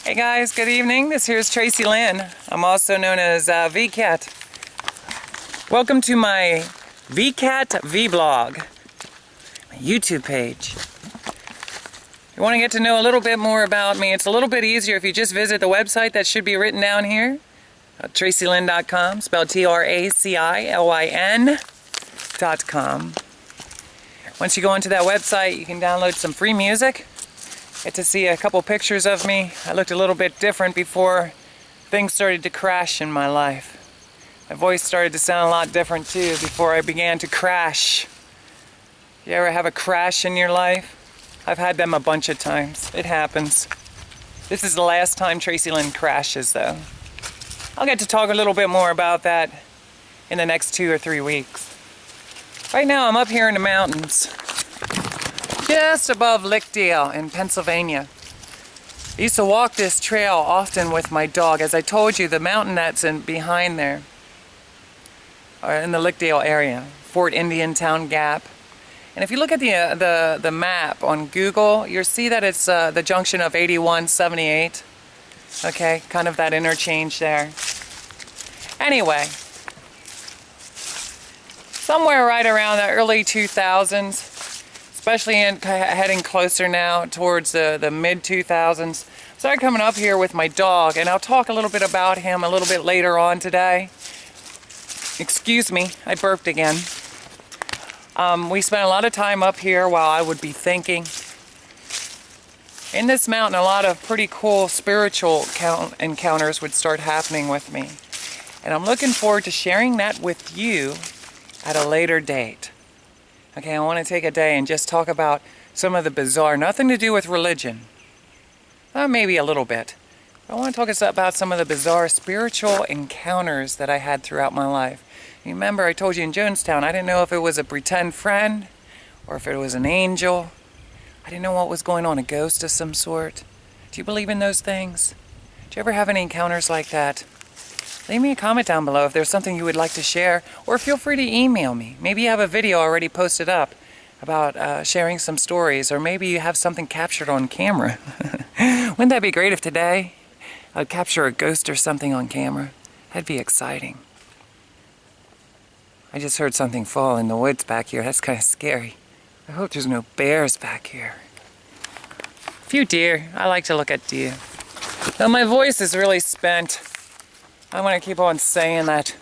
Hey guys, good evening. This here's Tracilyn. I'm also known as VCat. Welcome to my VCat Vlog, my YouTube page. If you want to get to know a little bit more about me, it's a little bit easier if you just visit the website that should be written down here. Tracilyn.com, spelled Tracilyn.com. Once you go onto that website, you can download some free music. Get to see a couple pictures of me. I looked a little bit different before things started to crash in my life. My voice started to sound a lot different too before I began to crash. You ever have a crash in your life? I've had them a bunch of times. It happens. This is the last time Tracilyn crashes though. I'll get to talk a little bit more about that in the next 2 or 3 weeks. Right now I'm up here in the mountains, just above Lickdale in Pennsylvania. I used to walk this trail often with my dog. As I told you, the mountain that's behind there, in the Lickdale area, Fort Indian Town Gap. And if you look at the map on Google, you'll see that it's the junction of 81-78. Okay, kind of that interchange there. Anyway, somewhere right around the early 2000s, especially heading closer now towards the mid-2000s, I started coming up here with my dog, and I'll talk a little bit about him a little bit later on today. Excuse me, I burped again. We spent a lot of time up here while I would be thinking. In this mountain, a lot of pretty cool spiritual encounters would start happening with me. And I'm looking forward to sharing that with you at a later date. Okay, I want to take a day and just talk about some of the bizarre, nothing to do with religion. Maybe a little bit. I want to talk about some of the bizarre spiritual encounters that I had throughout my life. You remember I told you in Jonestown, I didn't know if it was a pretend friend or if it was an angel. I didn't know what was going on, a ghost of some sort. Do you believe in those things? Do you ever have any encounters like that? Leave me a comment down below if there's something you would like to share, or feel free to email me. Maybe you have a video already posted up about sharing some stories, or maybe you have something captured on camera. Wouldn't that be great if today I'd capture a ghost or something on camera? That'd be exciting. I just heard something fall in the woods back here. That's kind of scary. I hope there's no bears back here. A few deer. I like to look at deer. Though my voice is really spent, I'm going to keep on saying that.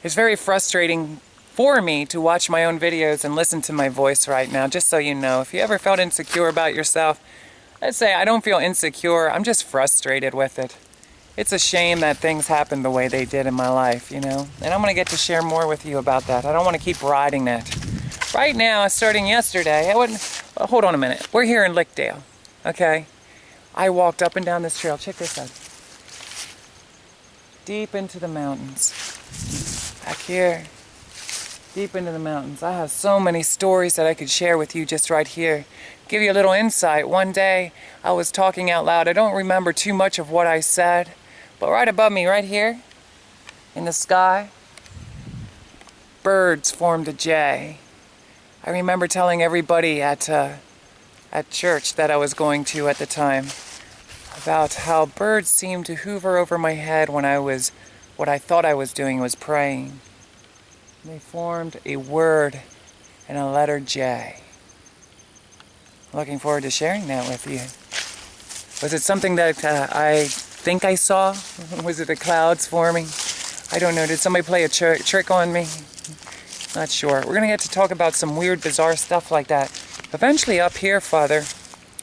It's very frustrating for me to watch my own videos and listen to my voice right now, just so you know. If you ever felt insecure about yourself, I'd say I don't feel insecure. I'm just frustrated with it. It's a shame that things happened the way they did in my life, you know. And I'm going to get to share more with you about that. I don't want to keep riding that. Right now, starting yesterday, hold on a minute. We're here in Lickdale, okay? I walked up and down this trail. Check this out. Deep into the mountains. Back here. Deep into the mountains. I have so many stories that I could share with you just right here. Give you a little insight. One day, I was talking out loud. I don't remember too much of what I said. But right above me, right here, in the sky, birds formed a J. I remember telling everybody at church that I was going to at the time about how birds seemed to hover over my head when what I thought I was doing was praying. They formed a word and a letter J. Looking forward to sharing that with you. Was it something that I think I saw? Was it the clouds forming? I don't know. Did somebody play a trick on me? Not sure. We're going to get to talk about some weird, bizarre stuff like that. Eventually up here, Father,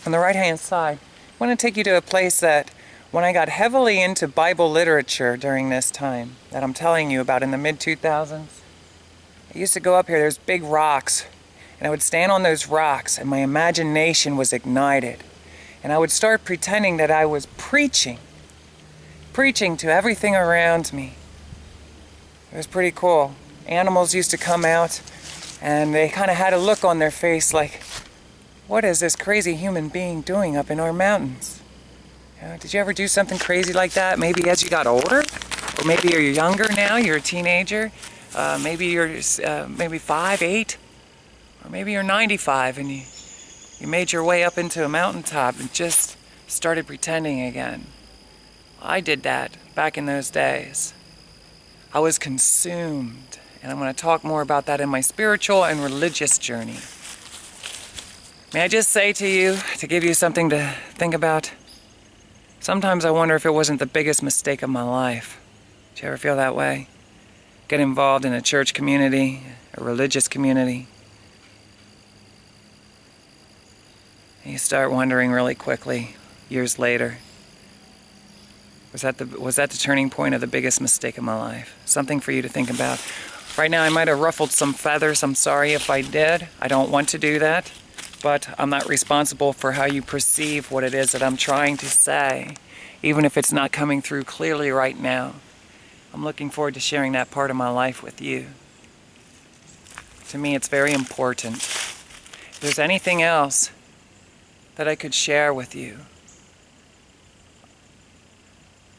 on the right-hand side, I want to take you to a place that when I got heavily into Bible literature during this time that I'm telling you about in the mid-2000s, I used to go up here. There's big rocks, and I would stand on those rocks, and my imagination was ignited. And I would start pretending that I was preaching to everything around me. It was pretty cool. Animals used to come out, and they kind of had a look on their face like, what is this crazy human being doing up in our mountains? You know, did you ever do something crazy like that? Maybe as you got older? Or maybe you're younger now, you're a teenager. Maybe you're maybe 5, 8. Or maybe you're 95 and you made your way up into a mountaintop and just started pretending again. I did that back in those days. I was consumed, and I'm going to talk more about that in my spiritual and religious journey. May I just say to you, to give you something to think about, sometimes I wonder if it wasn't the biggest mistake of my life. Do you ever feel that way? Get involved in a church community, a religious community, and you start wondering really quickly, years later, was that the turning point of the biggest mistake of my life? Something for you to think about. Right now I might have ruffled some feathers. I'm sorry if I did. I don't want to do that. But I'm not responsible for how you perceive what it is that I'm trying to say, even if it's not coming through clearly right now. I'm looking forward to sharing that part of my life with you. To me, it's very important. If there's anything else that I could share with you,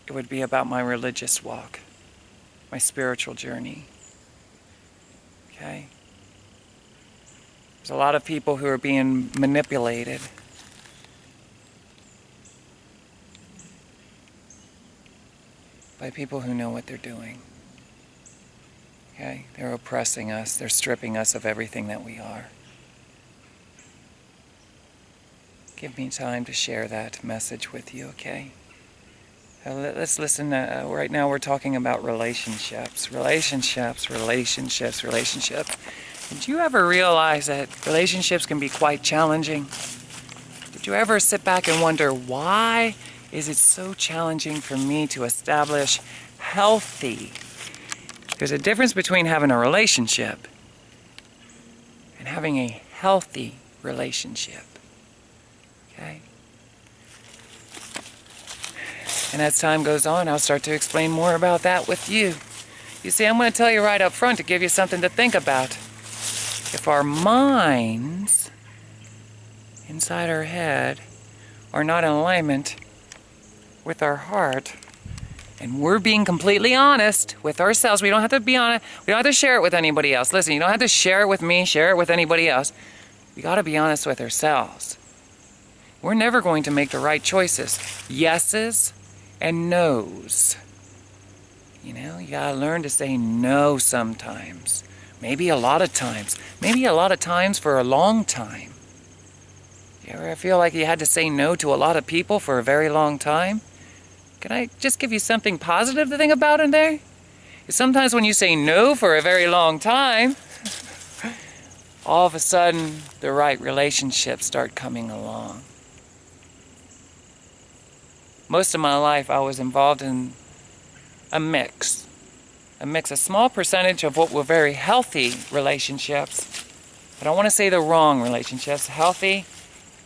it would be about my religious walk, my spiritual journey. Okay? There's a lot of people who are being manipulated. By people who know what they're doing. Okay? They're oppressing us. They're stripping us of everything that we are. Give me time to share that message with you, okay? Let's listen. Right now we're talking about relationships. Relationships. Did you ever realize that relationships can be quite challenging? Did you ever sit back and wonder, why is it so challenging for me to establish healthy? There's a difference between having a relationship and having a healthy relationship. Okay? And as time goes on, I'll start to explain more about that with you. You see, I'm going to tell you right up front to give you something to think about. If our minds inside our head are not in alignment with our heart, and we're being completely honest with ourselves, we don't have to be honest, we don't have to share it with anybody else. Listen, you don't have to share it with me, share it with anybody else. We got to be honest with ourselves. We're never going to make the right choices. Yeses and no's. You know, you gotta learn to say no sometimes. Maybe a lot of times. Maybe a lot of times for a long time. You ever feel like you had to say no to a lot of people for a very long time? Can I just give you something positive to think about in there? Sometimes when you say no for a very long time, all of a sudden the right relationships start coming along. Most of my life I was involved in a small percentage of what were very healthy relationships. I don't want to say the wrong relationships, healthy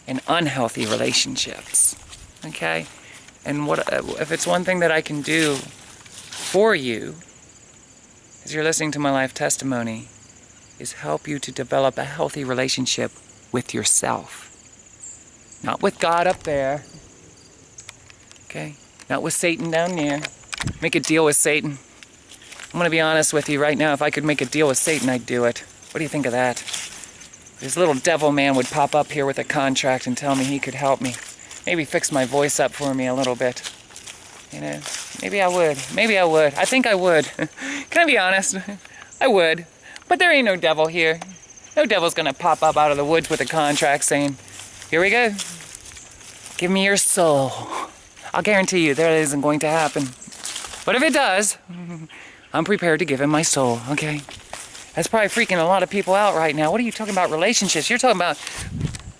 and unhealthy relationships. Okay? And what if it's one thing that I can do for you, as you're listening to my life testimony, is help you to develop a healthy relationship with yourself. Not with God up there. Okay? Not with Satan down there. Make a deal with Satan. I'm going to be honest with you right now. If I could make a deal with Satan, I'd do it. What do you think of that? This little devil man would pop up here with a contract and tell me he could help me. Maybe fix my voice up for me a little bit. You know, maybe I would. I think I would. Can I be honest? I would. But there ain't no devil here. No devil's going to pop up out of the woods with a contract saying, here we go. Give me your soul. I'll guarantee you that isn't going to happen. But if it does, I'm prepared to give him my soul, okay? That's probably freaking a lot of people out right now. What are you talking about relationships? You're talking about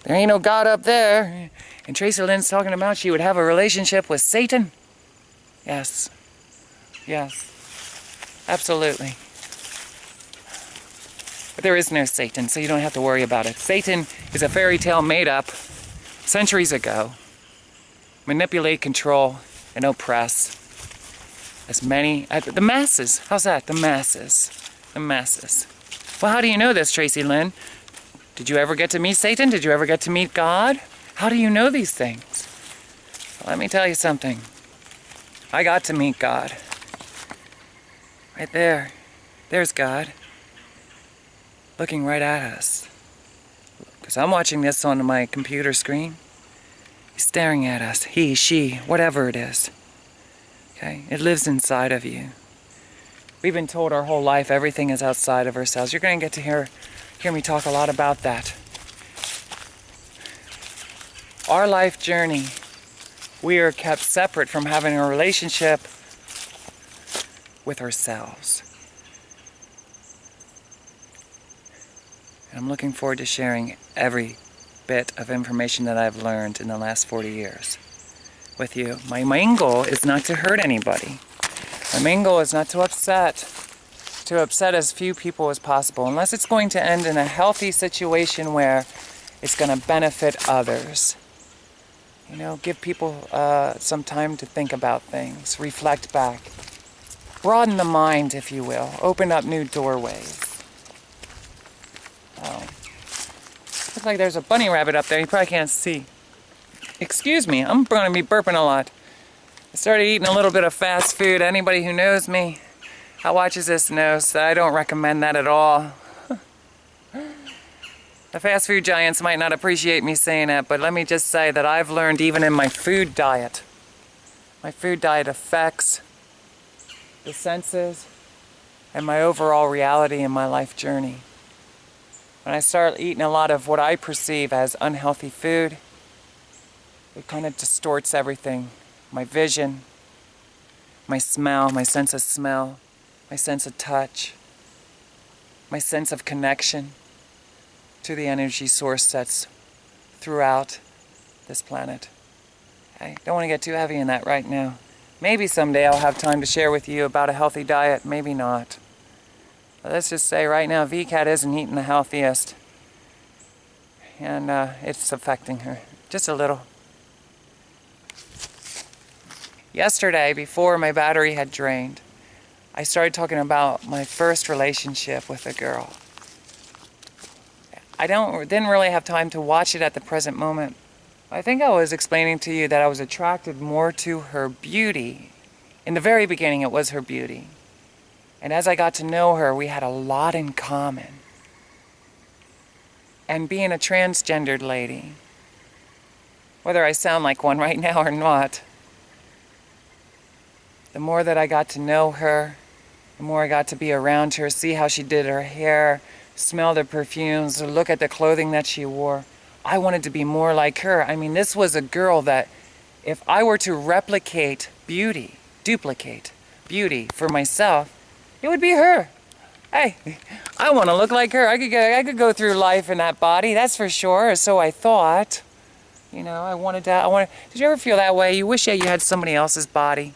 there ain't no God up there. And Tracilyn's talking about she would have a relationship with Satan. Yes. Yes. Absolutely. But there is no Satan, so you don't have to worry about it. Satan is a fairy tale made up centuries ago. Manipulate, control, and oppress as many, the masses. How's that? The masses. The masses. Well, how do you know this, Tracilyn? Did you ever get to meet Satan? Did you ever get to meet God? How do you know these things? Well, let me tell you something. I got to meet God. Right there. There's God. Looking right at us. Because I'm watching this on my computer screen. He's staring at us. He, she, whatever it is. Okay? It lives inside of you. We've been told our whole life everything is outside of ourselves. You're going to get to hear me talk a lot about that. Our life journey, we are kept separate from having a relationship with ourselves. And I'm looking forward to sharing every bit of information that I've learned in the last 40 years with you. My main goal is not to hurt anybody. My main goal is not to upset as few people as possible, unless it's going to end in a healthy situation where it's going to benefit others. You know, give people some time to think about things, reflect back, broaden the mind, if you will, open up new doorways. Looks like there's a bunny rabbit up there. You probably can't see. Excuse me, I'm going to be burping a lot. I started eating a little bit of fast food. Anybody who knows me, that watches this knows that I don't recommend that at all. The fast food giants might not appreciate me saying it, but let me just say that I've learned even in my food diet affects the senses and my overall reality in my life journey. When I start eating a lot of what I perceive as unhealthy food, it kind of distorts everything. My vision, my smell, my sense of smell, my sense of touch, my sense of connection to the energy source that's throughout this planet. I don't want to get too heavy in that right now. Maybe someday I'll have time to share with you about a healthy diet, maybe not. But let's just say right now VCAT isn't eating the healthiest. And it's affecting her just a little. Yesterday, before my battery had drained, I started talking about my first relationship with a girl. I didn't really have time to watch it at the present moment. I think I was explaining to you that I was attracted more to her beauty. In the very beginning, it was her beauty. And as I got to know her, we had a lot in common. And being a transgendered lady, whether I sound like one right now or not, the more that I got to know her, the more I got to be around her, see how she did her hair, smell the perfumes, look at the clothing that she wore. I wanted to be more like her. I mean, this was a girl that if I were to duplicate beauty for myself, it would be her. Hey, I want to look like her. I could go through life in that body, that's for sure. So I thought, you know, did you ever feel that way? You wish that you had somebody else's body.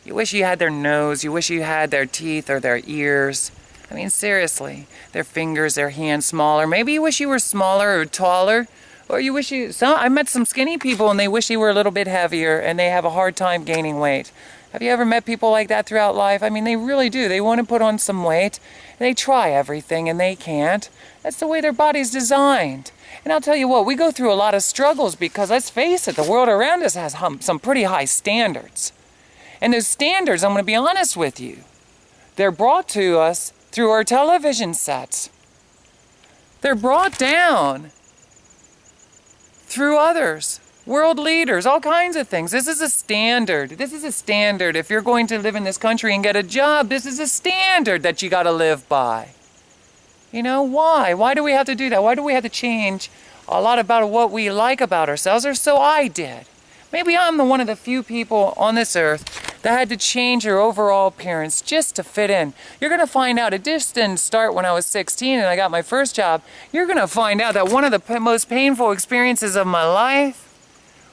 You wish you had their nose. You wish you had their teeth or their ears. I mean, seriously, their fingers, their hands smaller. Maybe you wish you were smaller or taller. Or you wish I met some skinny people and they wish they were a little bit heavier and they have a hard time gaining weight. Have you ever met people like that throughout life? I mean, they really do. They want to put on some weight. They try everything and they can't. That's the way their body's designed. And I'll tell you what, we go through a lot of struggles because, let's face it, the world around us has some pretty high standards. And those standards, I'm going to be honest with you, they're brought to us through our television sets. They're brought down through others, world leaders, all kinds of things. This is a standard. This is a standard. If you're going to live in this country and get a job, this is a standard that you got to live by. You know, why? Why do we have to do that? Why do we have to change a lot about what we like about ourselves, or so I did? Maybe I'm one of the few people on this earth that had to change your overall appearance just to fit in. You're going to find out, it just didn't start when I was 16 and I got my first job. You're going to find out that one of the most painful experiences of my life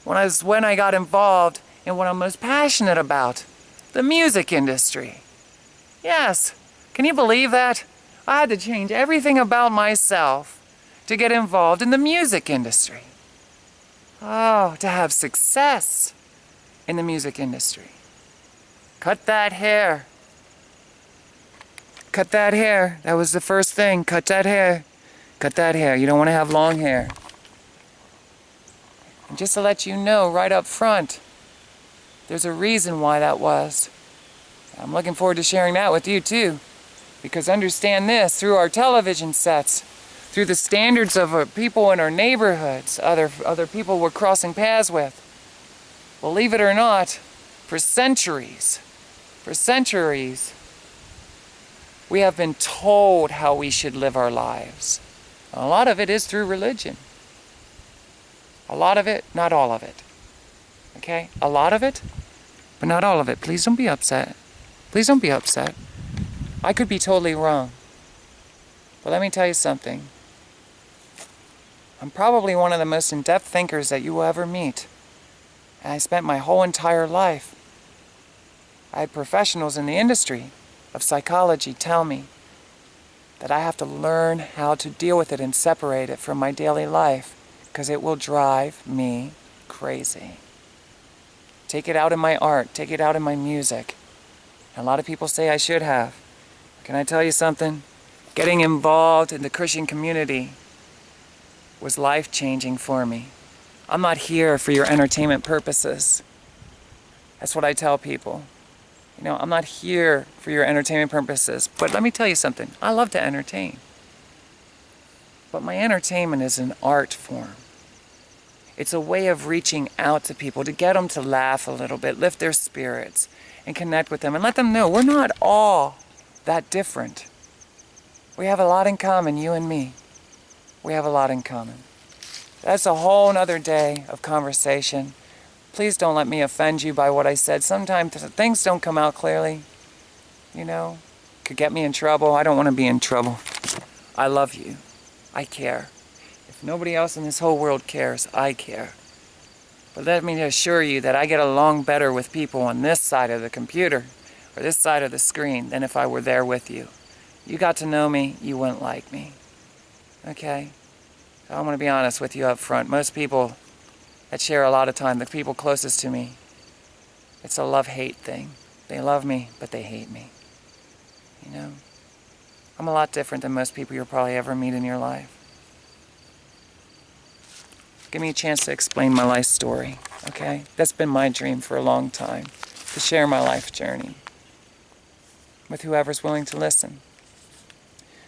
was when I got involved in what I'm most passionate about, the music industry. Yes, can you believe that? I had to change everything about myself to get involved in the music industry. Oh, to have success in the music industry. Cut that hair. Cut that hair. That was the first thing. Cut that hair. Cut that hair. You don't want to have long hair. And just to let you know right up front, there's a reason why that was. I'm looking forward to sharing that with you too. Because understand this, through our television sets, through the standards of people in our neighborhoods, other people we're crossing paths with, believe it or not, for centuries, For centuries, we have been told how we should live our lives. A lot of it is through religion. A lot of it, not all of it. Okay? A lot of it, but not all of it. Please don't be upset. Please don't be upset. I could be totally wrong. But let me tell you something. I'm probably one of the most in-depth thinkers that you will ever meet. And I spent my whole entire life. I had professionals in the industry of psychology tell me that I have to learn how to deal with it and separate it from my daily life because it will drive me crazy. Take it out in my art, take it out in my music. And a lot of people say I should have. Can I tell you something? Getting involved in the Christian community was life-changing for me. I'm not here for your entertainment purposes. That's what I tell people. You know, I'm not here for your entertainment purposes. But let me tell you something. I love to entertain. But my entertainment is an art form. It's a way of reaching out to people to get them to laugh a little bit, lift their spirits, and connect with them, and let them know we're not all that different. We have a lot in common, you and me. We have a lot in common. That's a whole nother day of conversation. Please don't let me offend you by what I said. Sometimes things don't come out clearly. You know, could get me in trouble. I don't want to be in trouble. I love you. I care. If nobody else in this whole world cares, I care. But let me assure you that I get along better with people on this side of the computer or this side of the screen than if I were there with you. You got to know me, you wouldn't like me. Okay? So I'm going to be honest with you up front. Most people that share a lot of time, the people closest to me, it's a love-hate thing. They love me, but they hate me. You know? I'm a lot different than most people you'll probably ever meet in your life. Give me a chance to explain my life story, okay? That's been my dream for a long time, to share my life journey with whoever's willing to listen.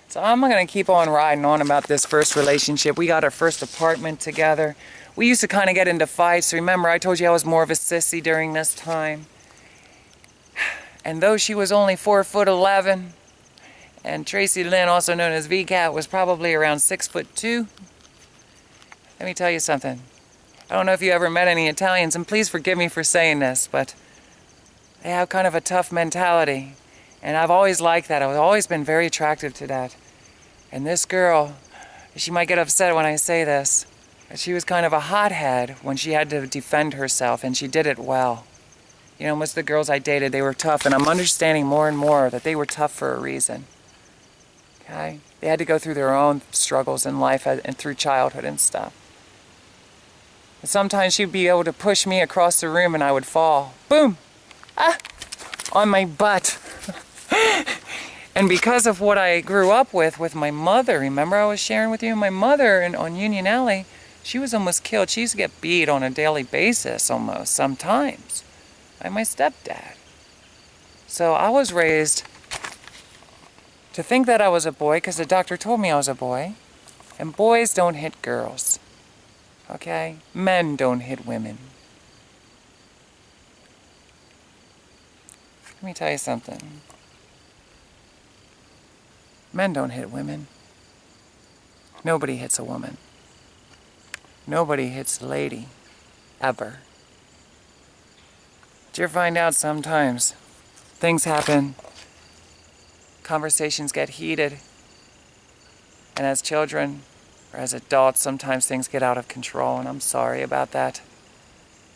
So I'm going to keep on riding on about this first relationship. We got our first apartment together. We used to kind of get into fights. Remember, I told you I was more of a sissy during this time. And though she was only 4'11", and Tracilyn, also known as VCAT, was probably around 6'2", let me tell you something. I don't know if you ever met any Italians, and please forgive me for saying this, but they have kind of a tough mentality. And I've always liked that. I've always been very attracted to that. And this girl, she might get upset when I say this, but she was kind of a hothead when she had to defend herself, and she did it well. You know, most of the girls I dated, they were tough, and I'm understanding more and more that they were tough for a reason. Okay? They had to go through their own struggles in life and through childhood and stuff. And sometimes she'd be able to push me across the room and I would fall. Boom! Ah! On my butt. And because of what I grew up with my mother, remember I was sharing with you, my mother on Union Alley, she was almost killed. She used to get beat on a daily basis almost, sometimes, by my stepdad. So I was raised to think that I was a boy because the doctor told me I was a boy. And boys don't hit girls. Okay? Men don't hit women. Let me tell you something. Men don't hit women. Nobody hits a woman. Nobody hits a lady. Ever. Did you ever find out sometimes things happen, conversations get heated, and as children or as adults, sometimes things get out of control, and I'm sorry about that.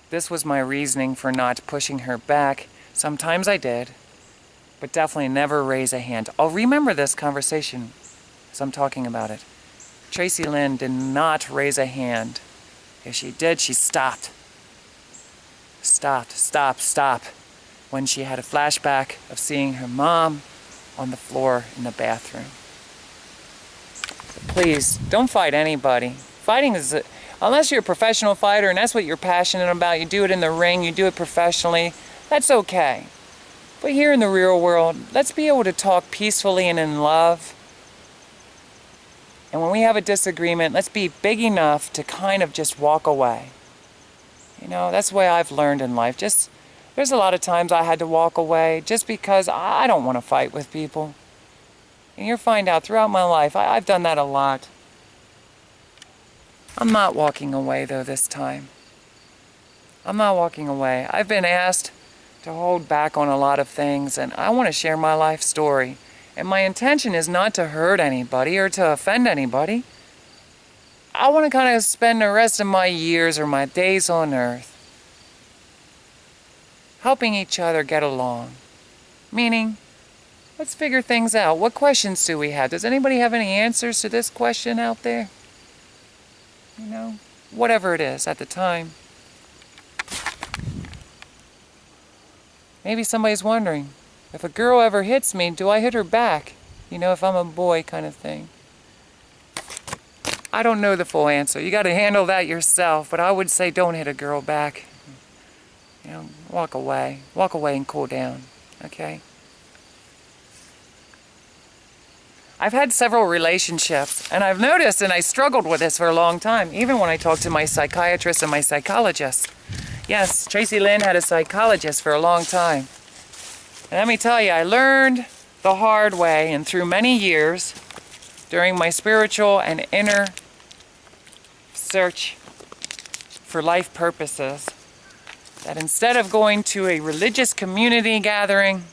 This was my reasoning for not pushing her back. Sometimes I did, but definitely never raise a hand. I'll remember this conversation as I'm talking about it. Tracilyn did not raise a hand. If she did, she stopped. Stop. When she had a flashback of seeing her mom on the floor in the bathroom. Please, don't fight anybody. Fighting is, unless you're a professional fighter and that's what you're passionate about, you do it in the ring, you do it professionally, that's okay. But here in the real world, let's be able to talk peacefully and in love. And when we have a disagreement, let's be big enough to kind of just walk away. You know, that's the way I've learned in life. Just There's a lot of times I had to walk away just because I don't want to fight with people. And you'll find out throughout my life, I've done that a lot. I'm not walking away though this time. I'm not walking away. I've been asked to hold back on a lot of things, and I want to share my life story. And my intention is not to hurt anybody or to offend anybody. I want to kind of spend the rest of my years or my days on earth helping each other get along. Meaning, let's figure things out. What questions do we have? Does anybody have any answers to this question out there? You know, whatever it is at the time. Maybe somebody's wondering, if a girl ever hits me, do I hit her back? You know, if I'm a boy kind of thing. I don't know the full answer. You got to handle that yourself, but I would say don't hit a girl back. You know, walk away. Walk away and cool down, okay? I've had several relationships, and I've noticed, and I struggled with this for a long time, even when I talked to my psychiatrist and my psychologist. Yes, Tracilyn had a psychologist for a long time. And let me tell you, I learned the hard way, and through many years, during my spiritual and inner search for life purposes, that instead of going to a religious community gathering,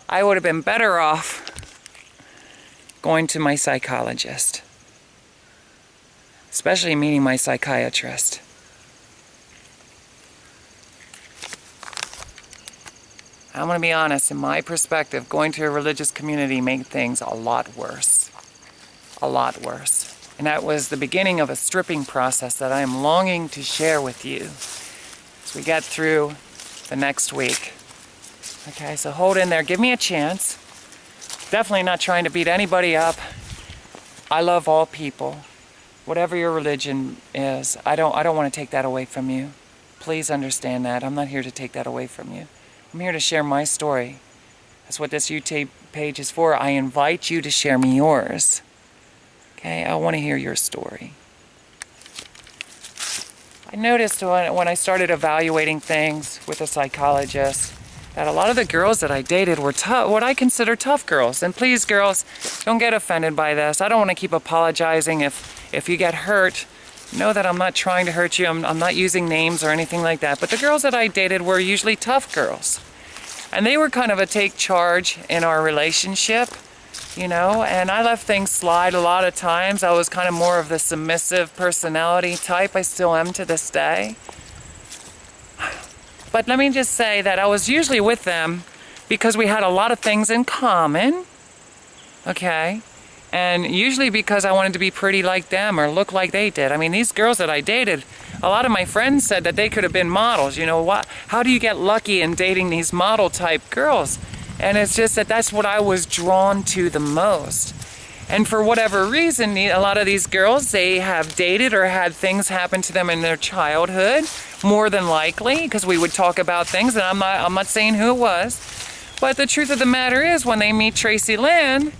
I would have been better off going to my psychologist, especially meeting my psychiatrist. I'm going to be honest, in my perspective, going to a religious community made things a lot worse. A lot worse. And that was the beginning of a stripping process that I am longing to share with you as we get through the next week. Okay, so hold in there. Give me a chance. Definitely not trying to beat anybody up. I love all people. Whatever your religion is, I don't want to take that away from you. Please understand that. I'm not here to take that away from you. I'm here to share my story. That's what this YouTube page is for. I invite you to share me yours. Okay, I want to hear your story. I noticed when I started evaluating things with a psychologist that a lot of the girls that I dated were tough, what I consider tough girls. And please, girls, don't get offended by this. I don't want to keep apologizing if you get hurt. Know that I'm not trying to hurt you. I'm not using names or anything like that. But the girls that I dated were usually tough girls. And they were kind of a take charge in our relationship, you know, and I left things slide a lot of times. I was kind of more of the submissive personality type. I still am to this day. But let me just say that I was usually with them because we had a lot of things in common, okay? And usually because I wanted to be pretty like them or look like they did. I mean, these girls that I dated, a lot of my friends said that they could have been models. You know, how do you get lucky in dating these model type girls? And it's just that that's what I was drawn to the most. And for whatever reason, a lot of these girls, they have dated or had things happen to them in their childhood, more than likely, because we would talk about things, and I'm not saying who it was. But the truth of the matter is, when they meet Tracilyn,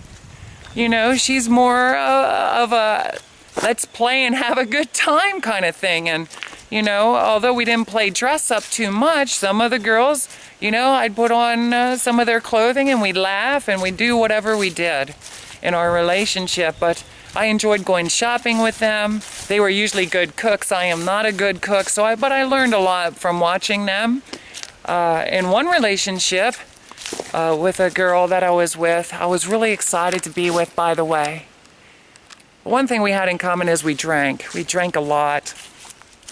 you know, she's more of a let's play and have a good time kind of thing. And, you know, although we didn't play dress up too much, some of the girls, you know, I'd put on some of their clothing and we'd laugh and we'd do whatever we did in our relationship. But I enjoyed going shopping with them. They were usually good cooks. I am not a good cook, but I learned a lot from watching them. In one relationship, with a girl that I was with, I was really excited to be with, by the way. One thing we had in common is we drank. We drank a lot.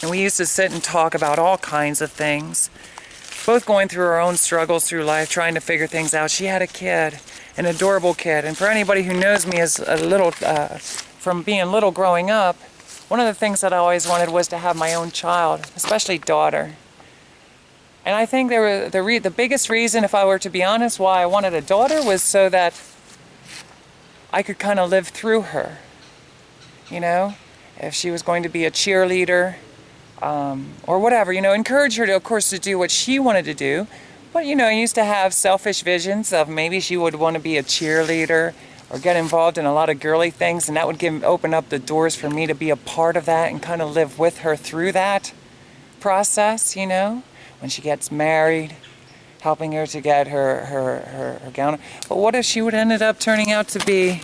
And we used to sit and talk about all kinds of things. Both going through our own struggles through life, trying to figure things out. She had a kid, an adorable kid. And for anybody who knows me as a little, from being little growing up, one of the things that I always wanted was to have my own child, especially daughter. And I think the biggest reason, if I were to be honest, why I wanted a daughter was so that I could kind of live through her. You know, if she was going to be a cheerleader or whatever, you know, encourage her to, of course, to do what she wanted to do. But, you know, I used to have selfish visions of maybe she would want to be a cheerleader or get involved in a lot of girly things, and that would open up the doors for me to be a part of that and kind of live with her through that process, you know. when she gets married, helping her to get her gown. But what if she would ended up turning out to be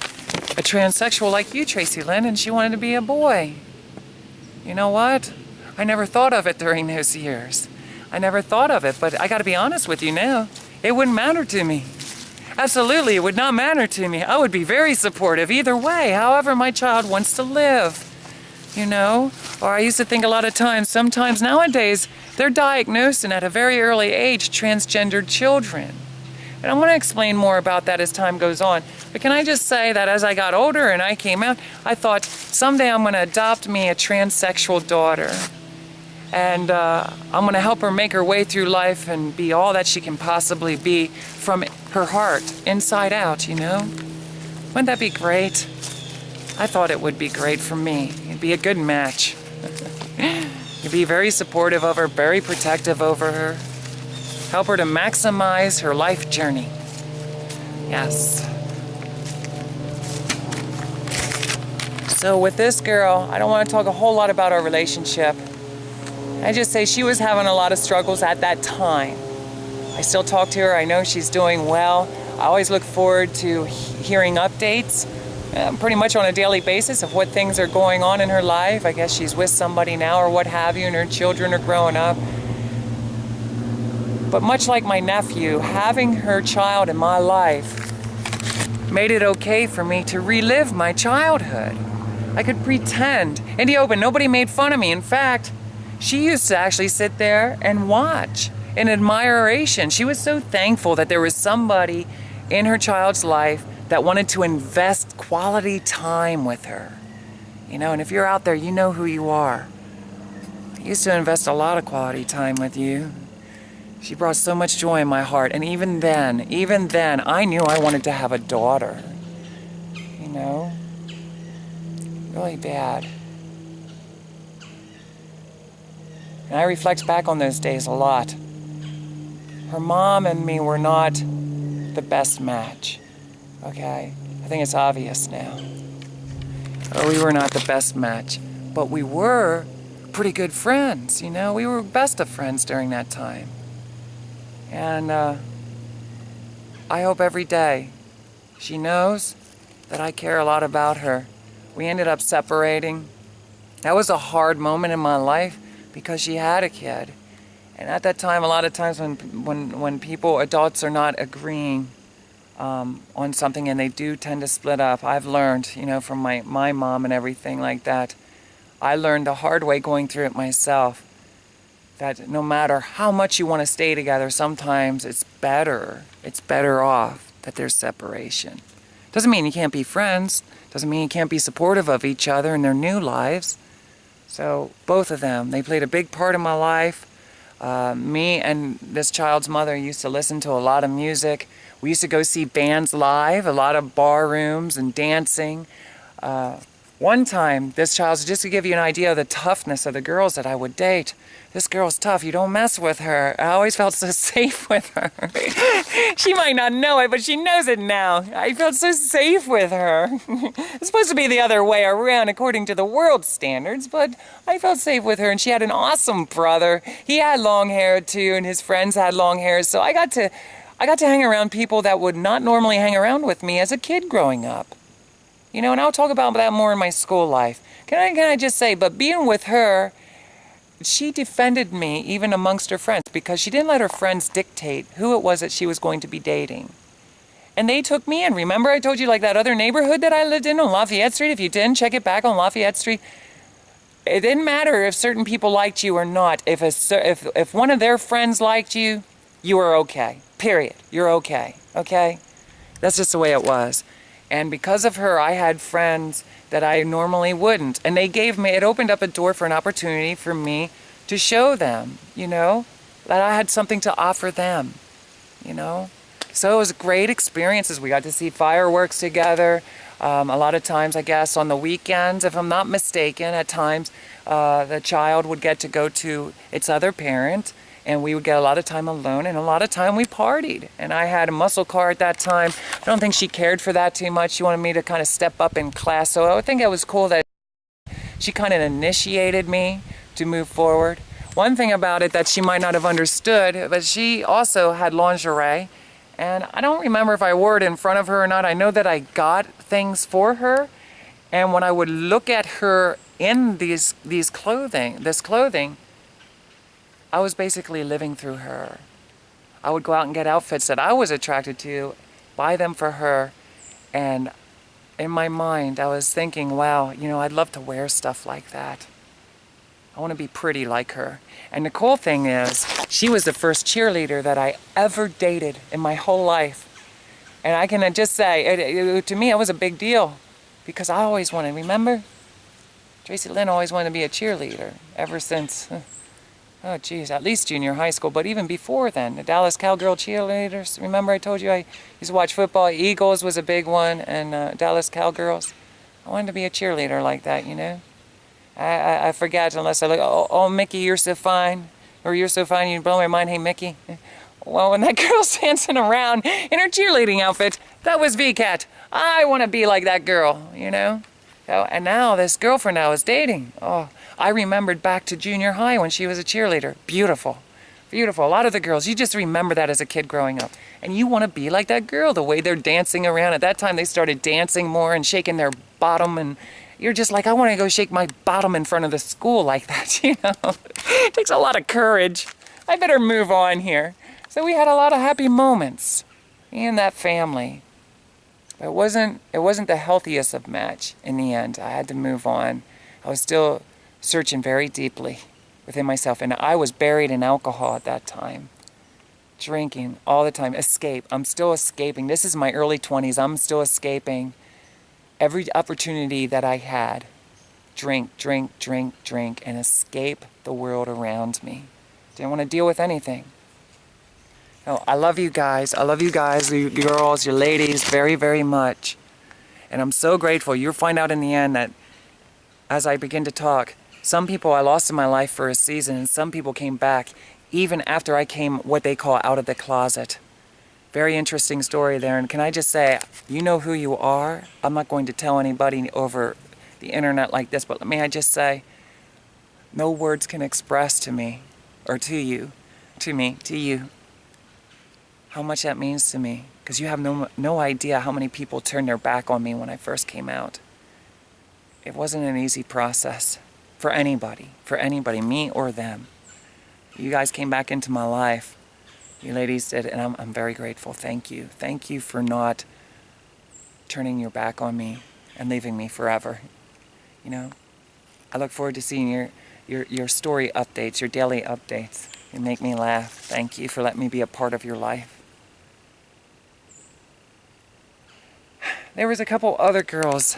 a transsexual like you, Tracilyn, and she wanted to be a boy? You know what? I never thought of it during those years. I never thought of it, but I gotta be honest with you now. It wouldn't matter to me. Absolutely, it would not matter to me. I would be very supportive either way, however my child wants to live. You know? Or I used to think a lot of times, sometimes nowadays, they're diagnosing at a very early age transgendered children. And I'm going to explain more about that as time goes on. But can I just say that as I got older and I came out, I thought someday I'm going to adopt me a transsexual daughter. And I'm going to help her make her way through life and be all that she can possibly be from her heart, inside out, you know? Wouldn't that be great? I thought it would be great for me. It'd be a good match. You'd be very supportive of her, very protective over her. Help her to maximize her life journey. Yes. So with this girl, I don't want to talk a whole lot about our relationship. I just say she was having a lot of struggles at that time. I still talk to her. I know she's doing well. I always look forward to hearing updates. Pretty much on a daily basis of what things are going on in her life. I guess she's with somebody now or what have you, and her children are growing up. But much like my nephew, having her child in my life made it okay for me to relive my childhood. I could pretend. In the open, nobody made fun of me. In fact, she used to actually sit there and watch in admiration. She was so thankful that there was somebody in her child's life that wanted to invest quality time with her. You know, and if you're out there, you know who you are. I used to invest a lot of quality time with you. She brought so much joy in my heart. And even then, I knew I wanted to have a daughter. You know? Really bad. And I reflect back on those days a lot. Her mom and me were not the best match. Okay, I think it's obvious now. We were not the best match, but we were pretty good friends, you know? We were best of friends during that time. And I hope every day she knows that I care a lot about her. We ended up separating. That was a hard moment in my life because she had a kid. And at that time, a lot of times when people, adults, are not agreeing on something, and they do tend to split up. I've learned, you know, from my mom and everything like that. I learned the hard way going through it myself, that no matter how much you want to stay together, sometimes it's better off that there's separation. Doesn't mean you can't be friends. Doesn't mean you can't be supportive of each other in their new lives. So both of them, they played a big part in my life. Me and this child's mother used to listen to a lot of music. We used to go see bands live, a lot of bar rooms and dancing. One time, this child's, just to give you an idea of the toughness of the girls that I would date. This girl's tough, you don't mess with her. I always felt so safe with her. She might not know it, but she knows it now. I felt so safe with her. It's supposed to be the other way around according to the world's standards, but I felt safe with her, and she had an awesome brother. He had long hair too, and his friends had long hair, so I got to hang around people that would not normally hang around with me as a kid growing up. You know, and I'll talk about that more in my school life. Can I just say, but being with her, she defended me even amongst her friends because she didn't let her friends dictate who it was that she was going to be dating. And they took me in. Remember I told you, like, that other neighborhood that I lived in on Lafayette Street? If you didn't, check it back on Lafayette Street. It didn't matter if certain people liked you or not. If one of their friends liked you, you were okay. Period. You're okay. Okay? That's just the way it was. And because of her, I had friends that I normally wouldn't. And they gave me, it opened up a door for an opportunity for me to show them, you know, that I had something to offer them, you know. So it was great experiences. We got to see fireworks together. A lot of times, I guess, on the weekends, if I'm not mistaken, at times, the child would get to go to its other parent, and we would get a lot of time alone, and a lot of time we partied. And I had a muscle car at that time. I don't think she cared for that too much. She wanted me to kind of step up in class. So I think it was cool that she kind of initiated me to move forward. One thing about it that she might not have understood, but she also had lingerie. And I don't remember if I wore it in front of her or not. I know that I got things for her. And when I would look at her in this clothing, I was basically living through her. I would go out and get outfits that I was attracted to, buy them for her, and in my mind I was thinking, wow, you know, I'd love to wear stuff like that. I want to be pretty like her. And the cool thing is, she was the first cheerleader that I ever dated in my whole life. And I can just say, to me it was a big deal, because I always wanted, remember? Tracilyn always wanted to be a cheerleader, ever since, oh geez, at least junior high school, but even before then, the Dallas Cowgirl cheerleaders. Remember I told you I used to watch football? Eagles was a big one, and Dallas Cowgirls. I wanted to be a cheerleader like that, you know? I forget unless I look, oh, Mickey, you're so fine. Or you're so fine, you blow my mind, hey, Mickey. Well, when that girl's dancing around in her cheerleading outfit, that was VCAT. I want to be like that girl, you know? And now this girlfriend I was dating, oh, I remembered back to junior high when she was a cheerleader. Beautiful. Beautiful. A lot of the girls, you just remember that as a kid growing up. And you want to be like that girl, the way they're dancing around. At that time, they started dancing more and shaking their bottom, and you're just like, I want to go shake my bottom in front of the school like that, you know? It takes a lot of courage. I better move on here. So we had a lot of happy moments, me and that family. But it wasn't the healthiest of match in the end. I had to move on. I was still searching very deeply within myself, and I was buried in alcohol at that time. Drinking all the time. Escape. I'm still escaping. This is my early 20s. I'm still escaping. Every opportunity that I had, drink, and escape the world around me. Didn't want to deal with anything. No, I love you guys. I love you guys, you girls, you ladies, very, very much. And I'm so grateful. You'll find out in the end that as I begin to talk, some people I lost in my life for a season, and some people came back even after I came what they call out of the closet. Very interesting story there, and can I just say, you know who you are. I'm not going to tell anybody over the internet like this, but may I just say, no words can express to me, or to you, how much that means to me, because you have no idea how many people turned their back on me when I first came out. It wasn't an easy process for anybody, me or them. You guys came back into my life. You ladies did, and I'm very grateful. Thank you. Thank you for not turning your back on me and leaving me forever. You know, I look forward to seeing your story updates, your daily updates. You make me laugh. Thank you for letting me be a part of your life. There was a couple other girls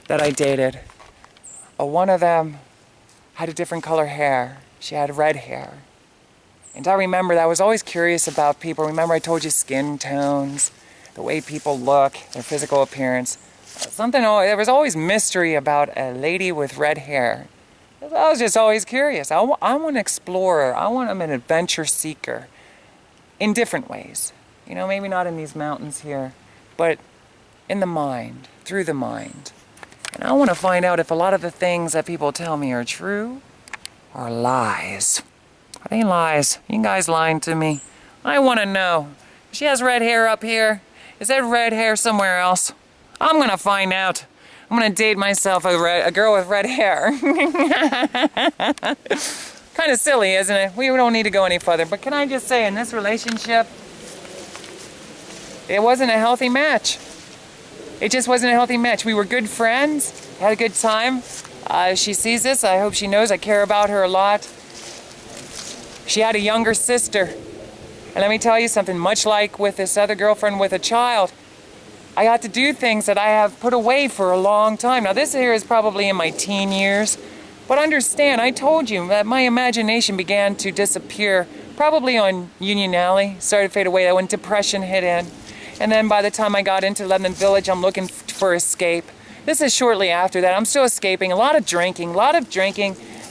that I dated. One of them had a different color hair. She had red hair. And I remember that I was always curious about people. Remember I told you skin tones, the way people look, their physical appearance. There was always mystery about a lady with red hair. I was just always curious. I'm an explorer. I'm an adventure seeker in different ways. You know, maybe not in these mountains here, but in the mind, through the mind. And I want to find out if a lot of the things that people tell me are true or lies. Are they lies? You guys lying to me? I want to know. She has red hair up here. Is that red hair somewhere else? I'm going to find out. I'm going to date myself a girl with red hair. Kind of silly, isn't it? We don't need to go any further. But can I just say, in this relationship, it wasn't a healthy match. It just wasn't a healthy match. We were good friends, had a good time. She sees this. I hope she knows I care about her a lot. She had a younger sister. And let me tell you something, much like with this other girlfriend with a child, I got to do things that I have put away for a long time. Now this here is probably in my teen years, but understand, I told you that my imagination began to disappear probably on Union Alley, started to fade away when depression hit in. And then by the time I got into Lebanon Village, I'm looking for escape. This is shortly after that. I'm still escaping, a lot of drinking.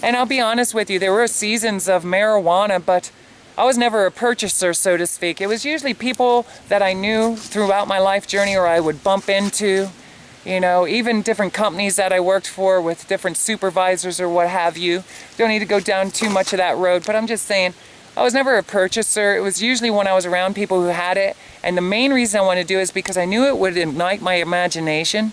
And I'll be honest with you, there were seasons of marijuana, but I was never a purchaser, so to speak. It was usually people that I knew throughout my life journey or I would bump into. You know, even different companies that I worked for with different supervisors or what have you. Don't need to go down too much of that road, but I'm just saying, I was never a purchaser. It was usually when I was around people who had it. And the main reason I wanted to do it is because I knew it would ignite my imagination.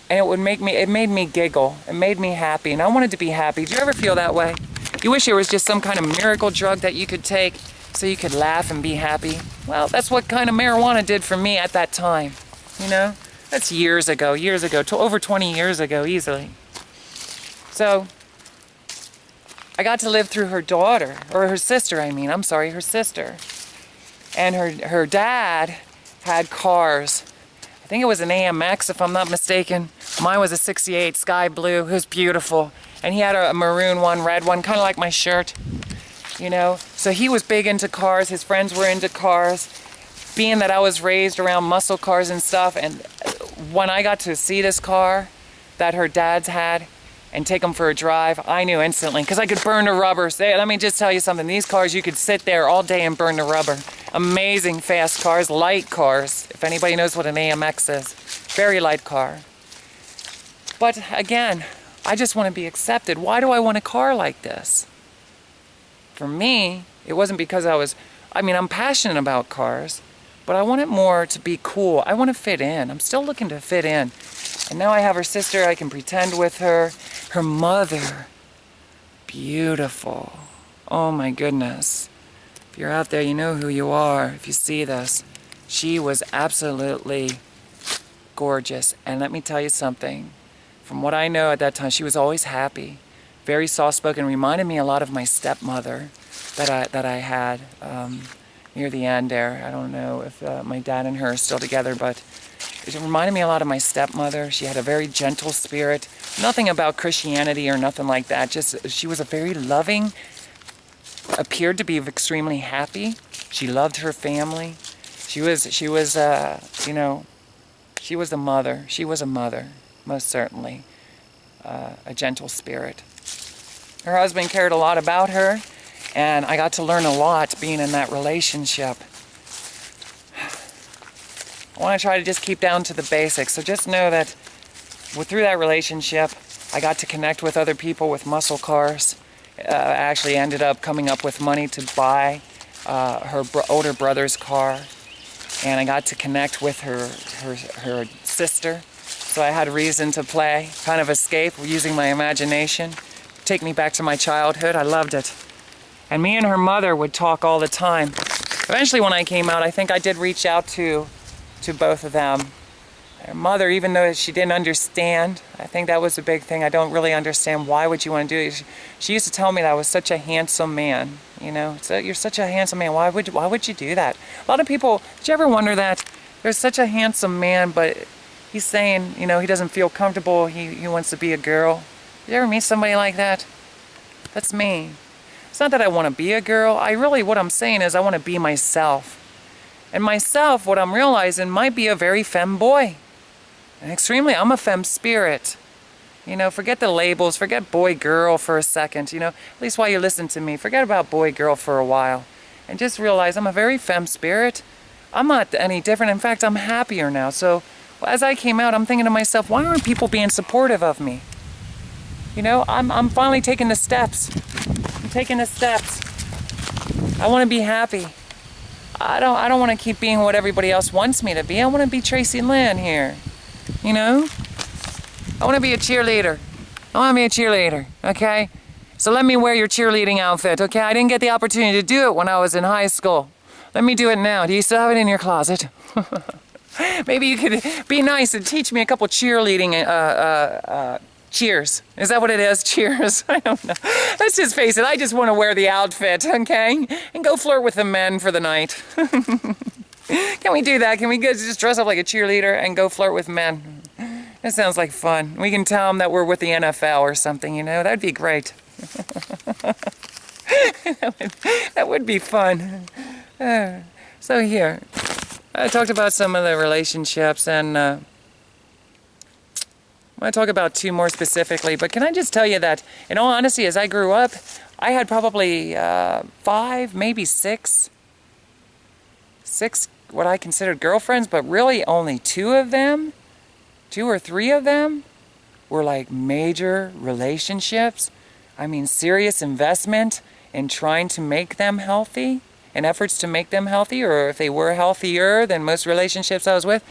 And it made me giggle. It made me happy. And I wanted to be happy. Do you ever feel that way? You wish there was just some kind of miracle drug that you could take so you could laugh and be happy? Well, that's what kind of marijuana did for me at that time. You know? That's years ago, over 20 years ago, easily. So, I got to live through her daughter, or her sister, her sister. And her dad had cars. I think it was an AMX, if I'm not mistaken. Mine was a 68 sky blue. It was beautiful. And he had a maroon one, red one, kind of like my shirt. You know? So he was big into cars. His friends were into cars. Being that I was raised around muscle cars and stuff, and when I got to see this car that her dad's had and take them for a drive, I knew instantly, because I could burn the rubber. Let me just tell you something. These cars, you could sit there all day and burn the rubber. Amazing fast cars, light cars, if anybody knows what an AMX is. Very light car. But again, I just want to be accepted. Why do I want a car like this? For me, it wasn't because I'm passionate about cars. But I want it more to be cool. I want to fit in. I'm still looking to fit in. And now I have her sister. I can pretend with her. Her mother. Beautiful. Oh my goodness. If you're out there, you know who you are. If you see this. She was absolutely gorgeous. And let me tell you something. From what I know at that time, she was always happy. Very soft-spoken. Reminded me a lot of my stepmother that I had. Near the end there. I don't know if my dad and her are still together, but it reminded me a lot of my stepmother. She had a very gentle spirit. Nothing about Christianity or nothing like that. Just she was a very loving, appeared to be extremely happy. She loved her family. She was you know, she was a mother. She was a mother, most certainly. A gentle spirit. Her husband cared a lot about her. And I got to learn a lot being in that relationship. I want to try to just keep down to the basics. So just know that through that relationship, I got to connect with other people with muscle cars. I actually ended up coming up with money to buy her older brother's car. And I got to connect with her sister. So I had reason to play, kind of escape using my imagination. Take me back to my childhood. I loved it. And me and her mother would talk all the time. Eventually when I came out, I think I did reach out to both of them. Her mother, even though she didn't understand, I think that was a big thing. I don't really understand why would you want to do it. She used to tell me that I was such a handsome man. You know, so you're such a handsome man. Why would you do that? A lot of people, did you ever wonder that? There's such a handsome man, but he's saying, you know, he doesn't feel comfortable. He wants to be a girl. Did you ever meet somebody like that? That's me. It's not that I want to be a girl. What I'm saying is I want to be myself. And myself, what I'm realizing, might be a very femme boy. And I'm a femme spirit. You know, forget the labels, forget boy, girl for a second, you know. At least while you listen to me, forget about boy, girl for a while. And just realize I'm a very femme spirit. I'm not any different. In fact, I'm happier now. So as I came out, I'm thinking to myself, why aren't people being supportive of me? You know, I'm finally taking the steps. I'm taking the steps. I want to be happy. I don't want to keep being what everybody else wants me to be. I want to be Tracilyn here. You know? I want to be a cheerleader. I want to be a cheerleader, okay? So let me wear your cheerleading outfit, okay? I didn't get the opportunity to do it when I was in high school. Let me do it now. Do you still have it in your closet? Maybe you could be nice and teach me a couple cheerleading cheers. Is that what it is? Cheers? I don't know. Let's just face it. I just want to wear the outfit, okay? And go flirt with the men for the night. Can we do that? Can we just dress up like a cheerleader and go flirt with men? That sounds like fun. We can tell them that we're with the NFL or something, you know? That'd be great. That would be fun. So here, I talked about some of the relationships, and I want to talk about two more specifically. But can I just tell you that, in all honesty, as I grew up, I had probably 5, maybe 6 what I considered girlfriends, but really only 2 of them. 2 or 3 of them were like major relationships. I mean, serious investment in trying to make them healthy, in efforts to make them healthy, or if they were healthier than most relationships I was with.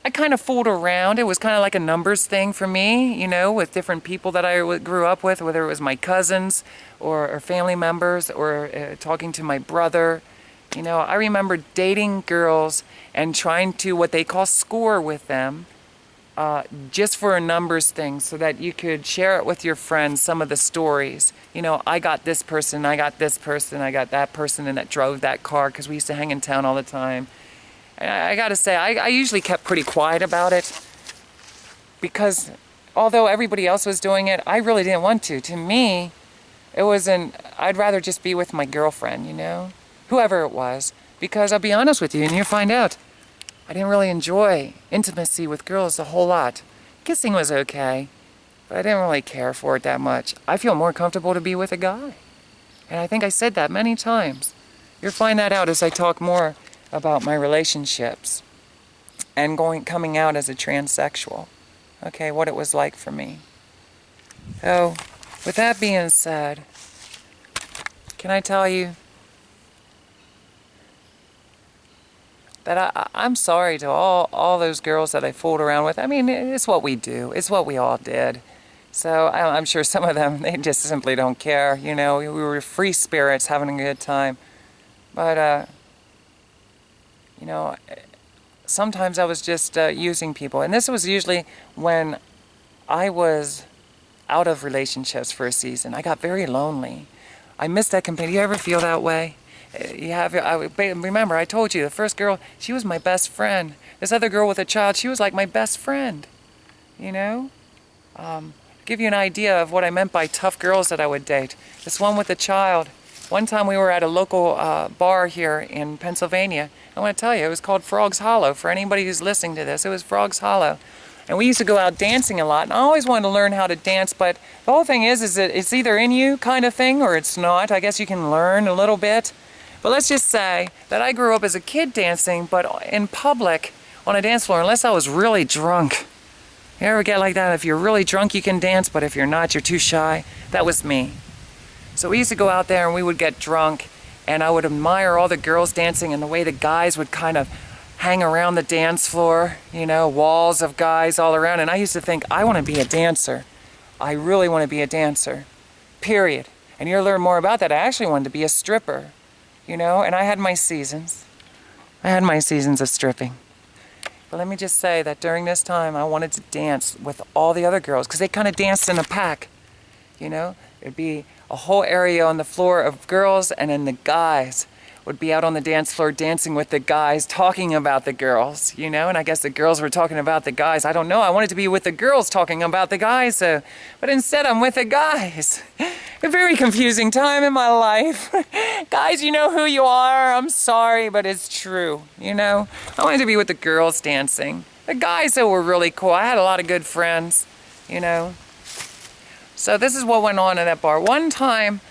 I kind of fooled around. It was kind of like a numbers thing for me, you know, with different people that I grew up with, whether it was my cousins or family members or talking to my brother. You know, I remember dating girls and trying to, what they call, score with them, just for a numbers thing, so that you could share it with your friends, some of the stories. You know, I got this person, I got this person, I got that person, and that drove that car, because we used to hang in town all the time. And I gotta say, I usually kept pretty quiet about it, because although everybody else was doing it, I really didn't want to. To me, it wasn't, I'd rather just be with my girlfriend, you know, whoever it was, because I'll be honest with you, and you'll find out, I didn't really enjoy intimacy with girls a whole lot. Kissing was okay, but I didn't really care for it that much. I feel more comfortable to be with a guy. And I think I said that many times. You'll find that out as I talk more about my relationships and coming out as a transsexual. Okay, what it was like for me. So, with that being said, can I tell you that I'm sorry to all those girls that I fooled around with. I mean, it's what we do. It's what we all did. So I'm sure some of them, they just simply don't care. You know, we were free spirits having a good time. But, you know, sometimes I was just using people. And this was usually when I was out of relationships for a season. I got very lonely. I missed that company. Do you ever feel that way? Remember, I told you, the first girl, she was my best friend. This other girl with a child, she was like my best friend. You know? Give you an idea of what I meant by tough girls that I would date. This one with a child. One time we were at a local bar here in Pennsylvania. I want to tell you, it was called Frog's Hollow. For anybody who's listening to this, it was Frog's Hollow. And we used to go out dancing a lot, and I always wanted to learn how to dance, but the whole thing is that it's either in you kind of thing or it's not. I guess you can learn a little bit. But let's just say that I grew up as a kid dancing, but in public, on a dance floor, unless I was really drunk. You ever get like that? If you're really drunk, you can dance, but if you're not, you're too shy. That was me. So we used to go out there and we would get drunk, and I would admire all the girls dancing and the way the guys would kind of hang around the dance floor, you know, walls of guys all around. And I used to think, I want to be a dancer. I really want to be a dancer, period. And you'll learn more about that. I actually wanted to be a stripper. You know, and I had my seasons. I had my seasons of stripping. But let me just say that during this time, I wanted to dance with all the other girls, because they kind of danced in a pack. You know, it'd be a whole area on the floor of girls, and then the guys would be out on the dance floor dancing with the guys, talking about the girls, you know, and I guess the girls were talking about the guys. I don't know, I wanted to be with the girls talking about the guys, but instead I'm with the guys. A very confusing time in my life. Guys, you know who you are. I'm sorry, but it's true, you know. I wanted to be with the girls dancing. The guys, though, were really cool. I had a lot of good friends, you know. So this is what went on in that bar. One time,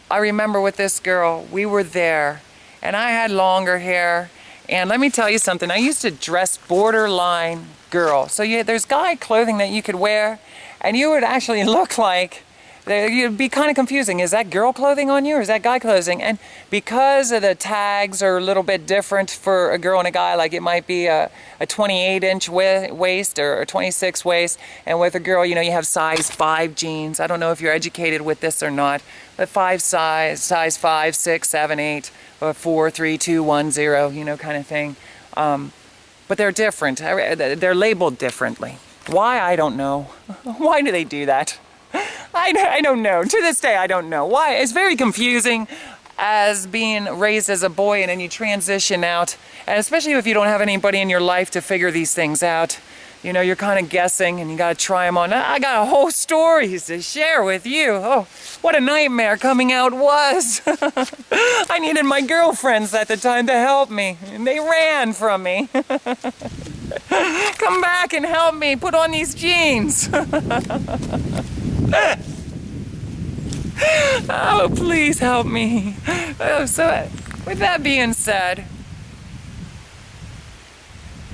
I remember with this girl, we were there, and I had longer hair. And let me tell you something. I used to dress borderline girl. So there's guy clothing that you could wear, and you would actually look like, you'd be kind of confusing. Is that girl clothing on you, or is that guy clothing? And because of the tags are a little bit different for a girl and a guy, like it might be a 28-inch waist or a 26 waist, and with a girl, you know, you have size 5 jeans. I don't know if you're educated with this or not, but size 5, 6, 7, 8, or 4, 3, 2, 1, 0, you know, kind of thing. But they're different. They're labeled differently. Why? I don't know. Why do they do that? I don't know. To this day, I don't know. Why? It's very confusing as being raised as a boy and then you transition out. And especially if you don't have anybody in your life to figure these things out. You know, you're kind of guessing and you got to try them on. I got a whole story to share with you. Oh, what a nightmare coming out was. I needed my girlfriends at the time to help me. And they ran from me. Come back and help me put on these jeans. Oh, please help me. Oh, so with that being said,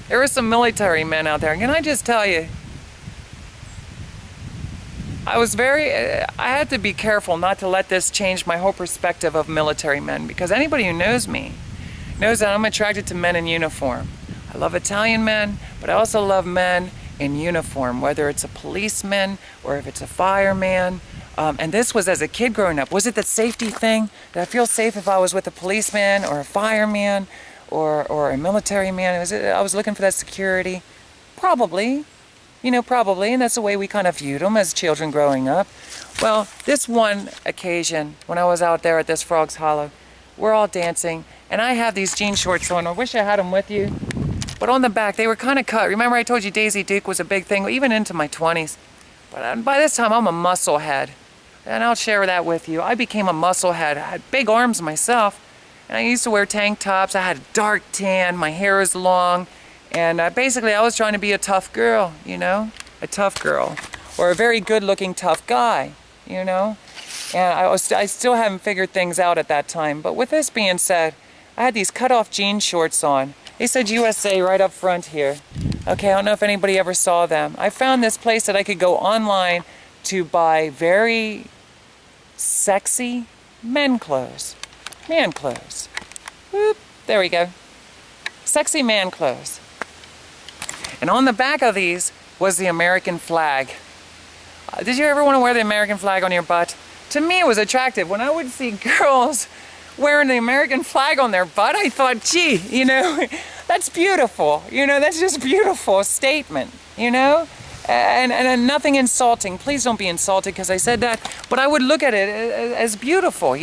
There were some military men out there. Can I just tell you, I had to be careful not to let this change my whole perspective of military men, because anybody who knows me knows that I'm attracted to men in uniform. I love Italian men, but I also love men in uniform, whether it's a policeman or if it's a fireman. And this was as a kid growing up. Was it the safety thing? Did I feel safe if I was with a policeman or a fireman or a military man? I was looking for that security? Probably. Probably, and that's the way we kind of viewed them as children growing up. Well, this one occasion, when I was out there at this Frog's Hollow, we're all dancing, and I have these jean shorts on. I wish I had them with you, but on the back, they were kind of cut. Remember I told you Daisy Duke was a big thing, even into my 20s. But by this time, I'm a muscle head, and I'll share that with you. I became a muscle head. I had big arms myself, and I used to wear tank tops. I had a dark tan, my hair is long, and basically, I was trying to be a tough girl, a tough girl, or a very good-looking tough guy, And I still haven't figured things out at that time. But with this being said, I had these cut-off jean shorts on. They said USA right up front here. Okay, I don't know if anybody ever saw them. I found this place that I could go online to buy very sexy man clothes. Whoop, there we go. Sexy man clothes. And on the back of these was the American flag. Did you ever want to wear the American flag on your butt? To me, it was attractive. When I would see girls wearing the American flag on their butt, I thought, gee, that's beautiful. That's just beautiful statement, And nothing insulting. Please don't be insulted because I said that. But I would look at it as beautiful,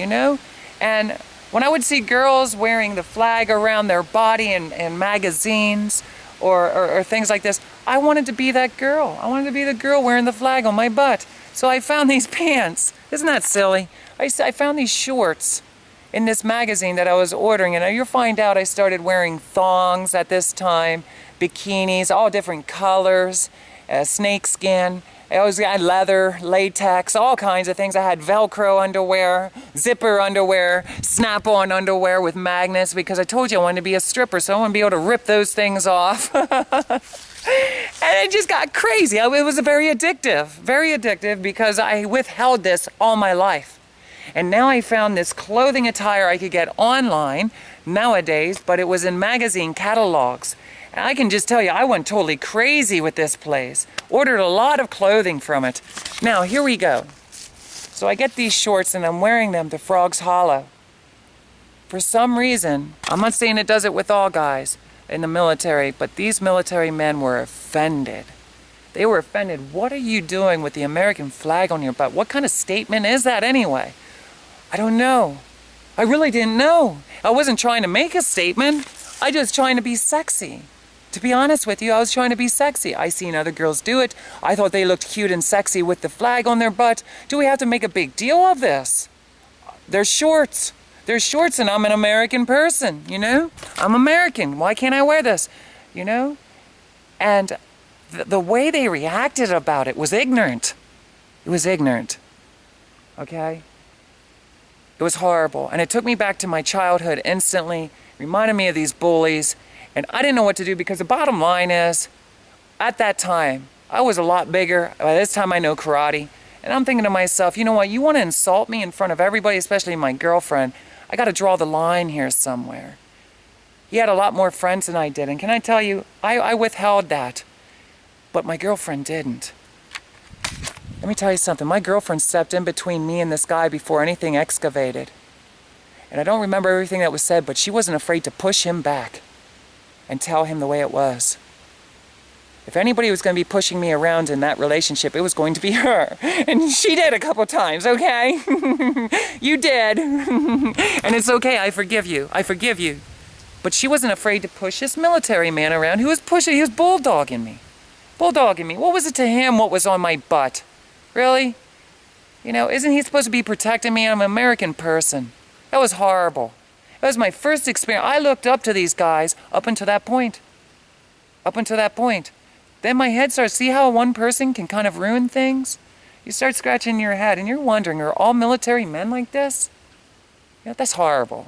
And when I would see girls wearing the flag around their body in magazines, or things like this, I wanted to be that girl. I wanted to be the girl wearing the flag on my butt. So I found these pants. Isn't that silly? I found these shorts in this magazine that I was ordering, and you'll find out I started wearing thongs at this time, bikinis, all different colors, snakeskin. I always had leather, latex, all kinds of things. I had Velcro underwear, zipper underwear, snap-on underwear with magnets, because I told you I wanted to be a stripper, so I want to be able to rip those things off. And it just got crazy. It was very addictive, because I withheld this all my life. And now I found this clothing attire I could get online nowadays, but it was in magazine catalogs. And I can just tell you, I went totally crazy with this place. Ordered a lot of clothing from it. Now, here we go. So I get these shorts and I'm wearing them to Frog's Hollow. For some reason, I'm not saying it does it with all guys in the military, but these military men were offended. They were offended. What are you doing with the American flag on your butt? What kind of statement is that anyway? I don't know. I really didn't know. I wasn't trying to make a statement. I just trying to be sexy. To be honest with you, I was trying to be sexy. I seen other girls do it. I thought they looked cute and sexy with the flag on their butt. Do we have to make a big deal of this? They're shorts. They're shorts, and I'm an American person, I'm American. Why can't I wear this? And the way they reacted about it was ignorant. It was ignorant. Okay? It was horrible. And it took me back to my childhood instantly. Reminded me of these bullies. And I didn't know what to do, because the bottom line is, at that time, I was a lot bigger. By this time, I know karate. And I'm thinking to myself, you know what? You want to insult me in front of everybody, especially my girlfriend. I got to draw the line here somewhere. He had a lot more friends than I did. And can I tell you, I withheld that. But my girlfriend didn't. Let me tell you something. My girlfriend stepped in between me and this guy before anything excavated. And I don't remember everything that was said, but she wasn't afraid to push him back and tell him the way it was. If anybody was going to be pushing me around in that relationship, it was going to be her. And she did a couple times, okay? You did. And it's okay, I forgive you. I forgive you. But she wasn't afraid to push this military man around who was pushing, he was bulldogging me. Bulldogging me. What was it to him what was on my butt? Really? Isn't he supposed to be protecting me? I'm an American person. That was horrible. That was my first experience. I looked up to these guys up until that point. Up until that point. Then my head starts, see how one person can kind of ruin things? You start scratching your head and you're wondering, are all military men like this? That's horrible.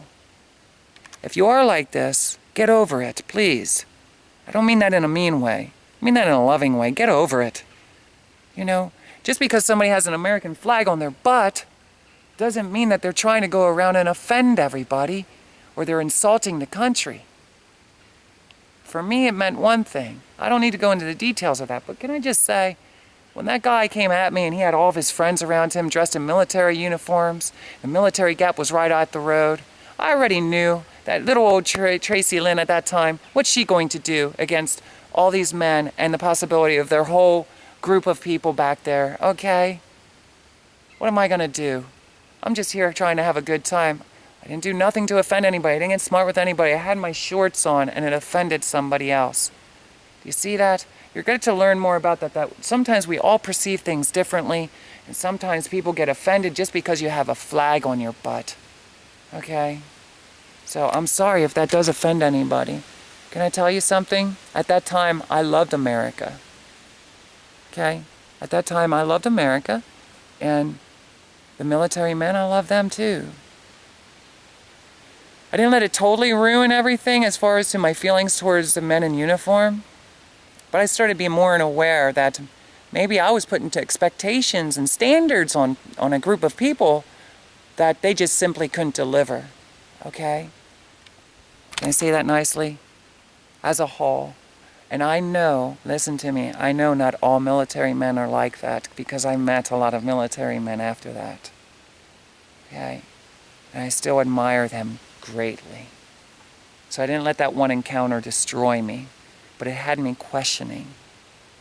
If you are like this, get over it, please. I don't mean that in a mean way. I mean that in a loving way. Get over it. You know, just because somebody has an American flag on their butt doesn't mean that they're trying to go around and offend everybody or they're insulting the country. For me, it meant one thing. I don't need to go into the details of that, but can I just say, when that guy came at me and he had all of his friends around him dressed in military uniforms, the military gap was right out the road, I already knew that little old Tracilyn at that time, what's she going to do against all these men and the possibility of their whole group of people back there, okay? What am I going to do? I'm just here trying to have a good time. I didn't do nothing to offend anybody. I didn't get smart with anybody. I had my shorts on and it offended somebody else. Do you see that? You're going to learn more about that sometimes we all perceive things differently, and sometimes people get offended just because you have a flag on your butt. Okay? So I'm sorry if that does offend anybody. Can I tell you something? At that time, I loved America. Okay? At that time, I loved America, and the military men, I love them too. I didn't let it totally ruin everything as far as to my feelings towards the men in uniform, but I started being more aware that maybe I was putting to expectations and standards on a group of people that they just simply couldn't deliver. Okay? Can I say that nicely? As a whole. And I know, listen to me, I know not all military men are like that because I met a lot of military men after that. Okay? And I still admire them greatly. So I didn't let that one encounter destroy me, but it had me questioning.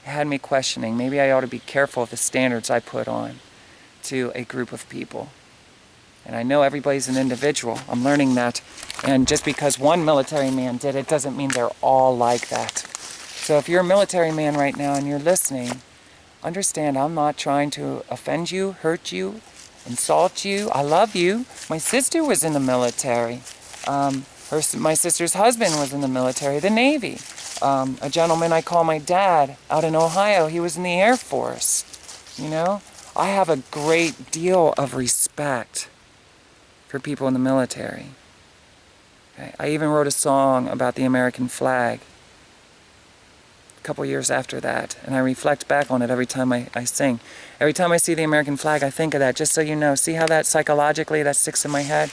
It had me questioning. Maybe I ought to be careful of the standards I put on to a group of people. And I know everybody's an individual. I'm learning that. And just because one military man did it doesn't mean they're all like that. So if you're a military man right now and you're listening, understand I'm not trying to offend you, hurt you, insult you. I love you. My sister was in the military. My sister's husband was in the military, the Navy. A gentleman I call my dad out in Ohio, he was in the Air Force. You know, I have a great deal of respect for people in the military. Okay? I even wrote a song about the American flag a couple years after that, and I reflect back on it every time I sing. Every time I see the American flag, I think of that, just so you know. See how that psychologically, that sticks in my head?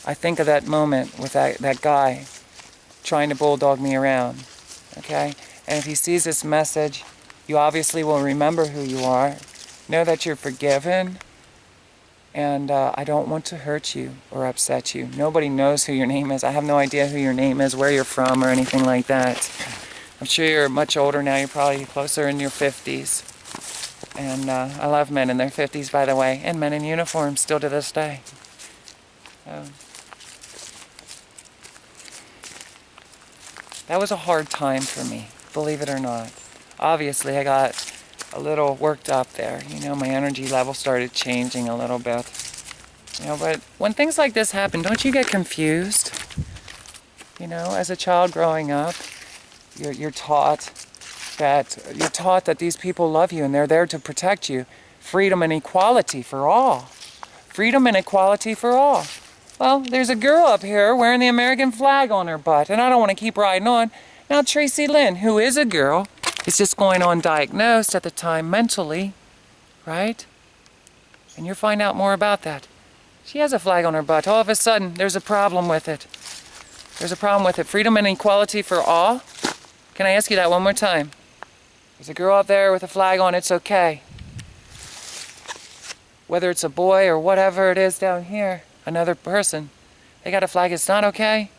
I think of that moment with that guy trying to bulldog me around, okay? And if he sees this message, you obviously will remember who you are. Know that you're forgiven. And I don't want to hurt you or upset you. Nobody knows who your name is. I have no idea who your name is, where you're from, or anything like that. I'm sure you're much older now. You're probably closer in your 50s. And I love men in their 50s, by the way, and men in uniform still to this day. That was a hard time for me, believe it or not. Obviously, I got a little worked up there. You know, my energy level started changing a little bit. You know, but when things like this happen, don't you get confused? You know, as a child growing up, you're taught that these people love you and they're there to protect you. Freedom and equality for all. Freedom and equality for all. Well, there's a girl up here wearing the American flag on her butt, and I don't want to keep riding on. Now, Tracilyn, who is a girl, is just going on diagnosed at the time mentally, right? And you'll find out more about that. She has a flag on her butt. All of a sudden, there's a problem with it. There's a problem with it. Freedom and equality for all. Can I ask you that one more time? There's a girl up there with a flag on, it's okay. Whether it's a boy or whatever it is down here, another person, they got a flag, it's not okay?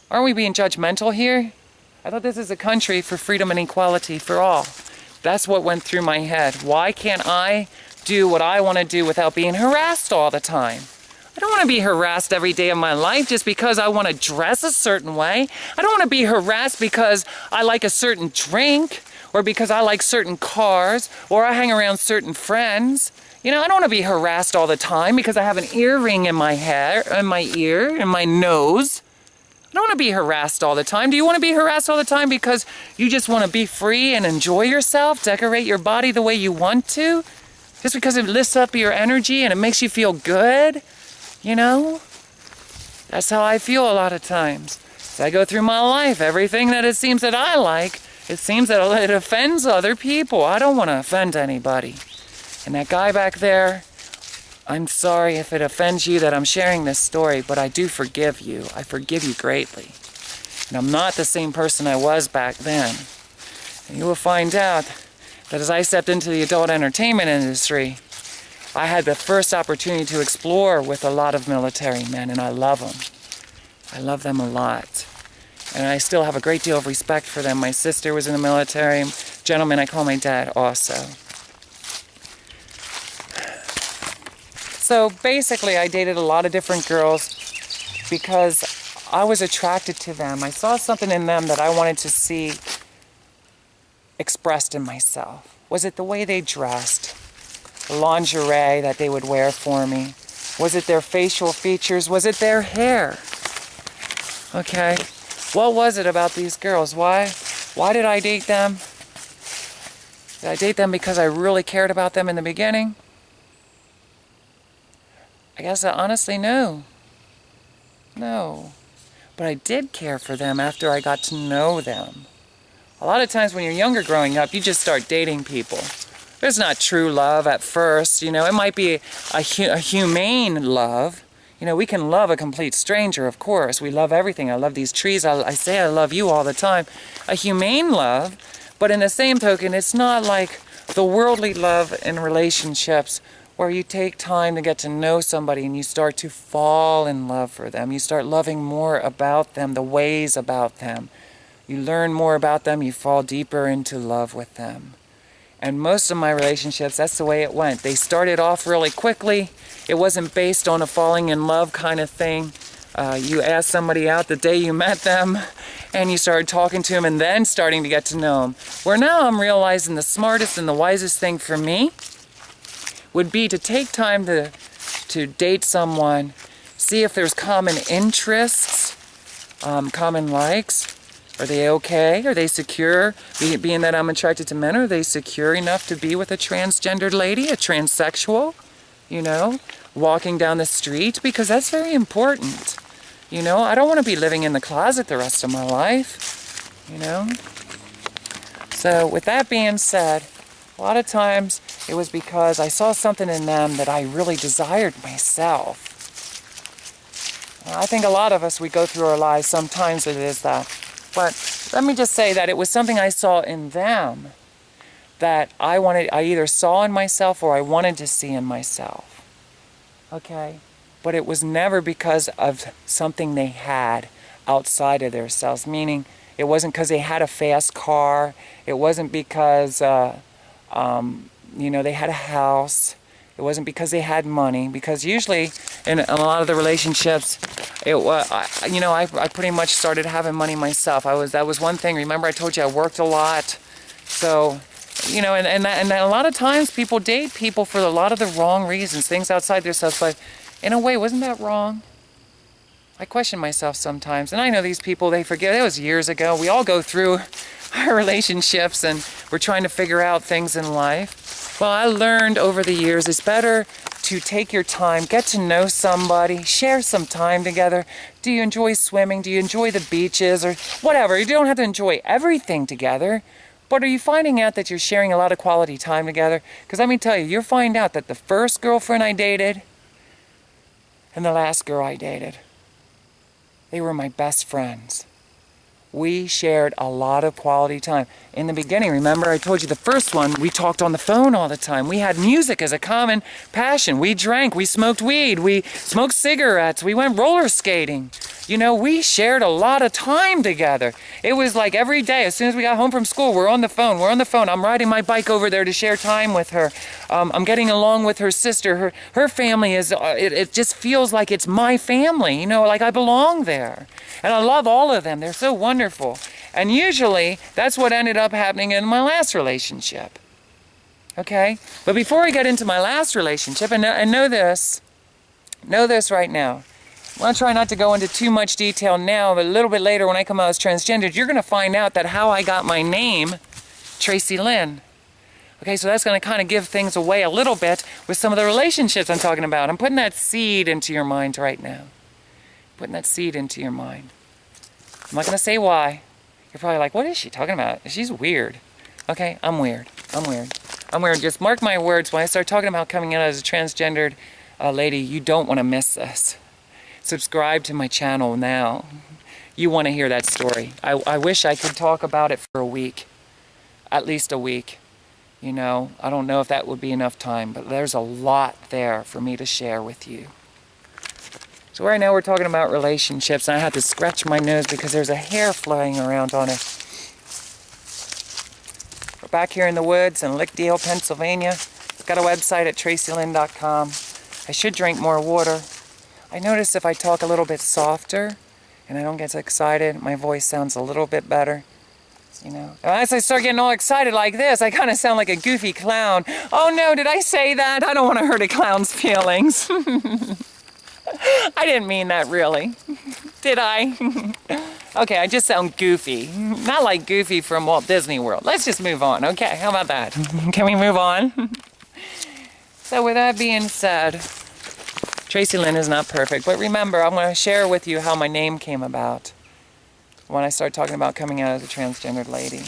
Aren't we being judgmental here? I thought this is a country for freedom and equality for all. That's what went through my head. Why can't I do what I want to do without being harassed all the time? I don't want to be harassed every day of my life just because I want to dress a certain way. I don't want to be harassed because I like a certain drink or because I like certain cars or I hang around certain friends. You know, I don't want to be harassed all the time because I have an earring in my hair, in my ear, in my nose. I don't want to be harassed all the time. Do you want to be harassed all the time because you just want to be free and enjoy yourself, decorate your body the way you want to? Just because it lifts up your energy and it makes you feel good? You know? That's how I feel a lot of times. As I go through my life, everything that it seems that I like, it seems that it offends other people. I don't want to offend anybody. And that guy back there, I'm sorry if it offends you that I'm sharing this story, but I do forgive you. I forgive you greatly. And I'm not the same person I was back then. And you will find out that as I stepped into the adult entertainment industry, I had the first opportunity to explore with a lot of military men, and I love them. I love them a lot. And I still have a great deal of respect for them. My sister was in the military. Gentleman I call my dad also. So basically, I dated a lot of different girls because I was attracted to them. I saw something in them that I wanted to see expressed in myself. Was it the way they dressed? The lingerie that they would wear for me? Was it their facial features? Was it their hair? Okay. What was it about these girls? Why did I date them? Did I date them because I really cared about them in the beginning? I guess honestly, no. No. But I did care for them after I got to know them. A lot of times when you're younger growing up, you just start dating people. There's not true love at first, you know. It might be a humane love. You know, we can love a complete stranger, of course. We love everything. I love these trees. I say I love you all the time. A humane love, but in the same token, it's not like the worldly love in relationships where you take time to get to know somebody and you start to fall in love for them. You start loving more about them, the ways about them. You learn more about them, you fall deeper into love with them. And most of my relationships, that's the way it went. They started off really quickly. It wasn't based on a falling in love kind of thing. You asked somebody out the day you met them, and you started talking to them and then starting to get to know them. Where now I'm realizing the smartest and the wisest thing for me would be to take time to date someone, see if there's common interests, common likes. Are they okay? Are they secure? Being that I'm attracted to men, are they secure enough to be with a transgendered lady, a transsexual? You know, walking down the street? Because that's very important. You know, I don't want to be living in the closet the rest of my life. You know? So with that being said, a lot of times it was because I saw something in them that I really desired myself. I think a lot of us, we go through our lives, sometimes it is that. But let me just say that it was something I saw in them that I either saw in myself or I wanted to see in myself. Okay? But it was never because of something they had outside of themselves. Meaning, it wasn't because they had a fast car. It wasn't because, you know, they had a house. It wasn't because they had money. Because usually, in a lot of the relationships, I pretty much started having money myself. That was one thing. Remember, I told you I worked a lot. So, you know, and a lot of times people date people for a lot of the wrong reasons, things outside themselves. But in a way, wasn't that wrong? I question myself sometimes. And I know these people, they forget. It was years ago. We all go through our relationships and we're trying to figure out things in life. Well, I learned over the years it's better to take your time, get to know somebody, share some time together. Do you enjoy swimming? Do you enjoy the beaches or whatever? You don't have to enjoy everything together, but are you finding out that you're sharing a lot of quality time together? Because let me tell you, you'll find out that the first girlfriend I dated and the last girl I dated, they were my best friends. We shared a lot of quality time. In the beginning, remember I told you the first one, we talked on the phone all the time. We had music as a common passion. We drank, we smoked weed, we smoked cigarettes, we went roller skating. You know, we shared a lot of time together. It was like every day, as soon as we got home from school, we're on the phone. I'm riding my bike over there to share time with her. I'm getting along with her sister. Her family is, it just feels like it's my family, you know, like I belong there. And I love all of them. They're so wonderful. And usually, that's what ended up happening in my last relationship. Okay? But before I get into my last relationship, and know this right now, I'm going to try not to go into too much detail now, but a little bit later when I come out as transgendered, you're going to find out that how I got my name, Tracilyn. Okay, so that's going to kind of give things away a little bit with some of the relationships I'm talking about. I'm putting that seed into your mind right now. Putting that seed into your mind. I'm not going to say why. You're probably like, what is she talking about? She's weird. Okay, I'm weird. I'm weird. I'm weird. Just mark my words. When I start talking about coming out as a transgendered lady, you don't want to miss this. Subscribe to my channel now. You want to hear that story. I wish I could talk about it for a week. At least a week. You know, I don't know if that would be enough time, but there's a lot there for me to share with you. So right now we're talking about relationships, and I have to scratch my nose because there's a hair flying around on it. We're back here in the woods in Lickdale, Pennsylvania. I've got a website at Tracilyn.com. I should drink more water. I notice if I talk a little bit softer and I don't get so excited, my voice sounds a little bit better. You know, as I start getting all excited like this, I kind of sound like a goofy clown. Oh no, did I say that? I don't want to hurt a clown's feelings. I didn't mean that really. Did I? Okay, I just sound goofy. Not like Goofy from Walt Disney World. Let's just move on, okay? How about that? Can we move on? So with that being said, Tracilyn is not perfect, but remember, I'm going to share with you how my name came about when I started talking about coming out as a transgendered lady.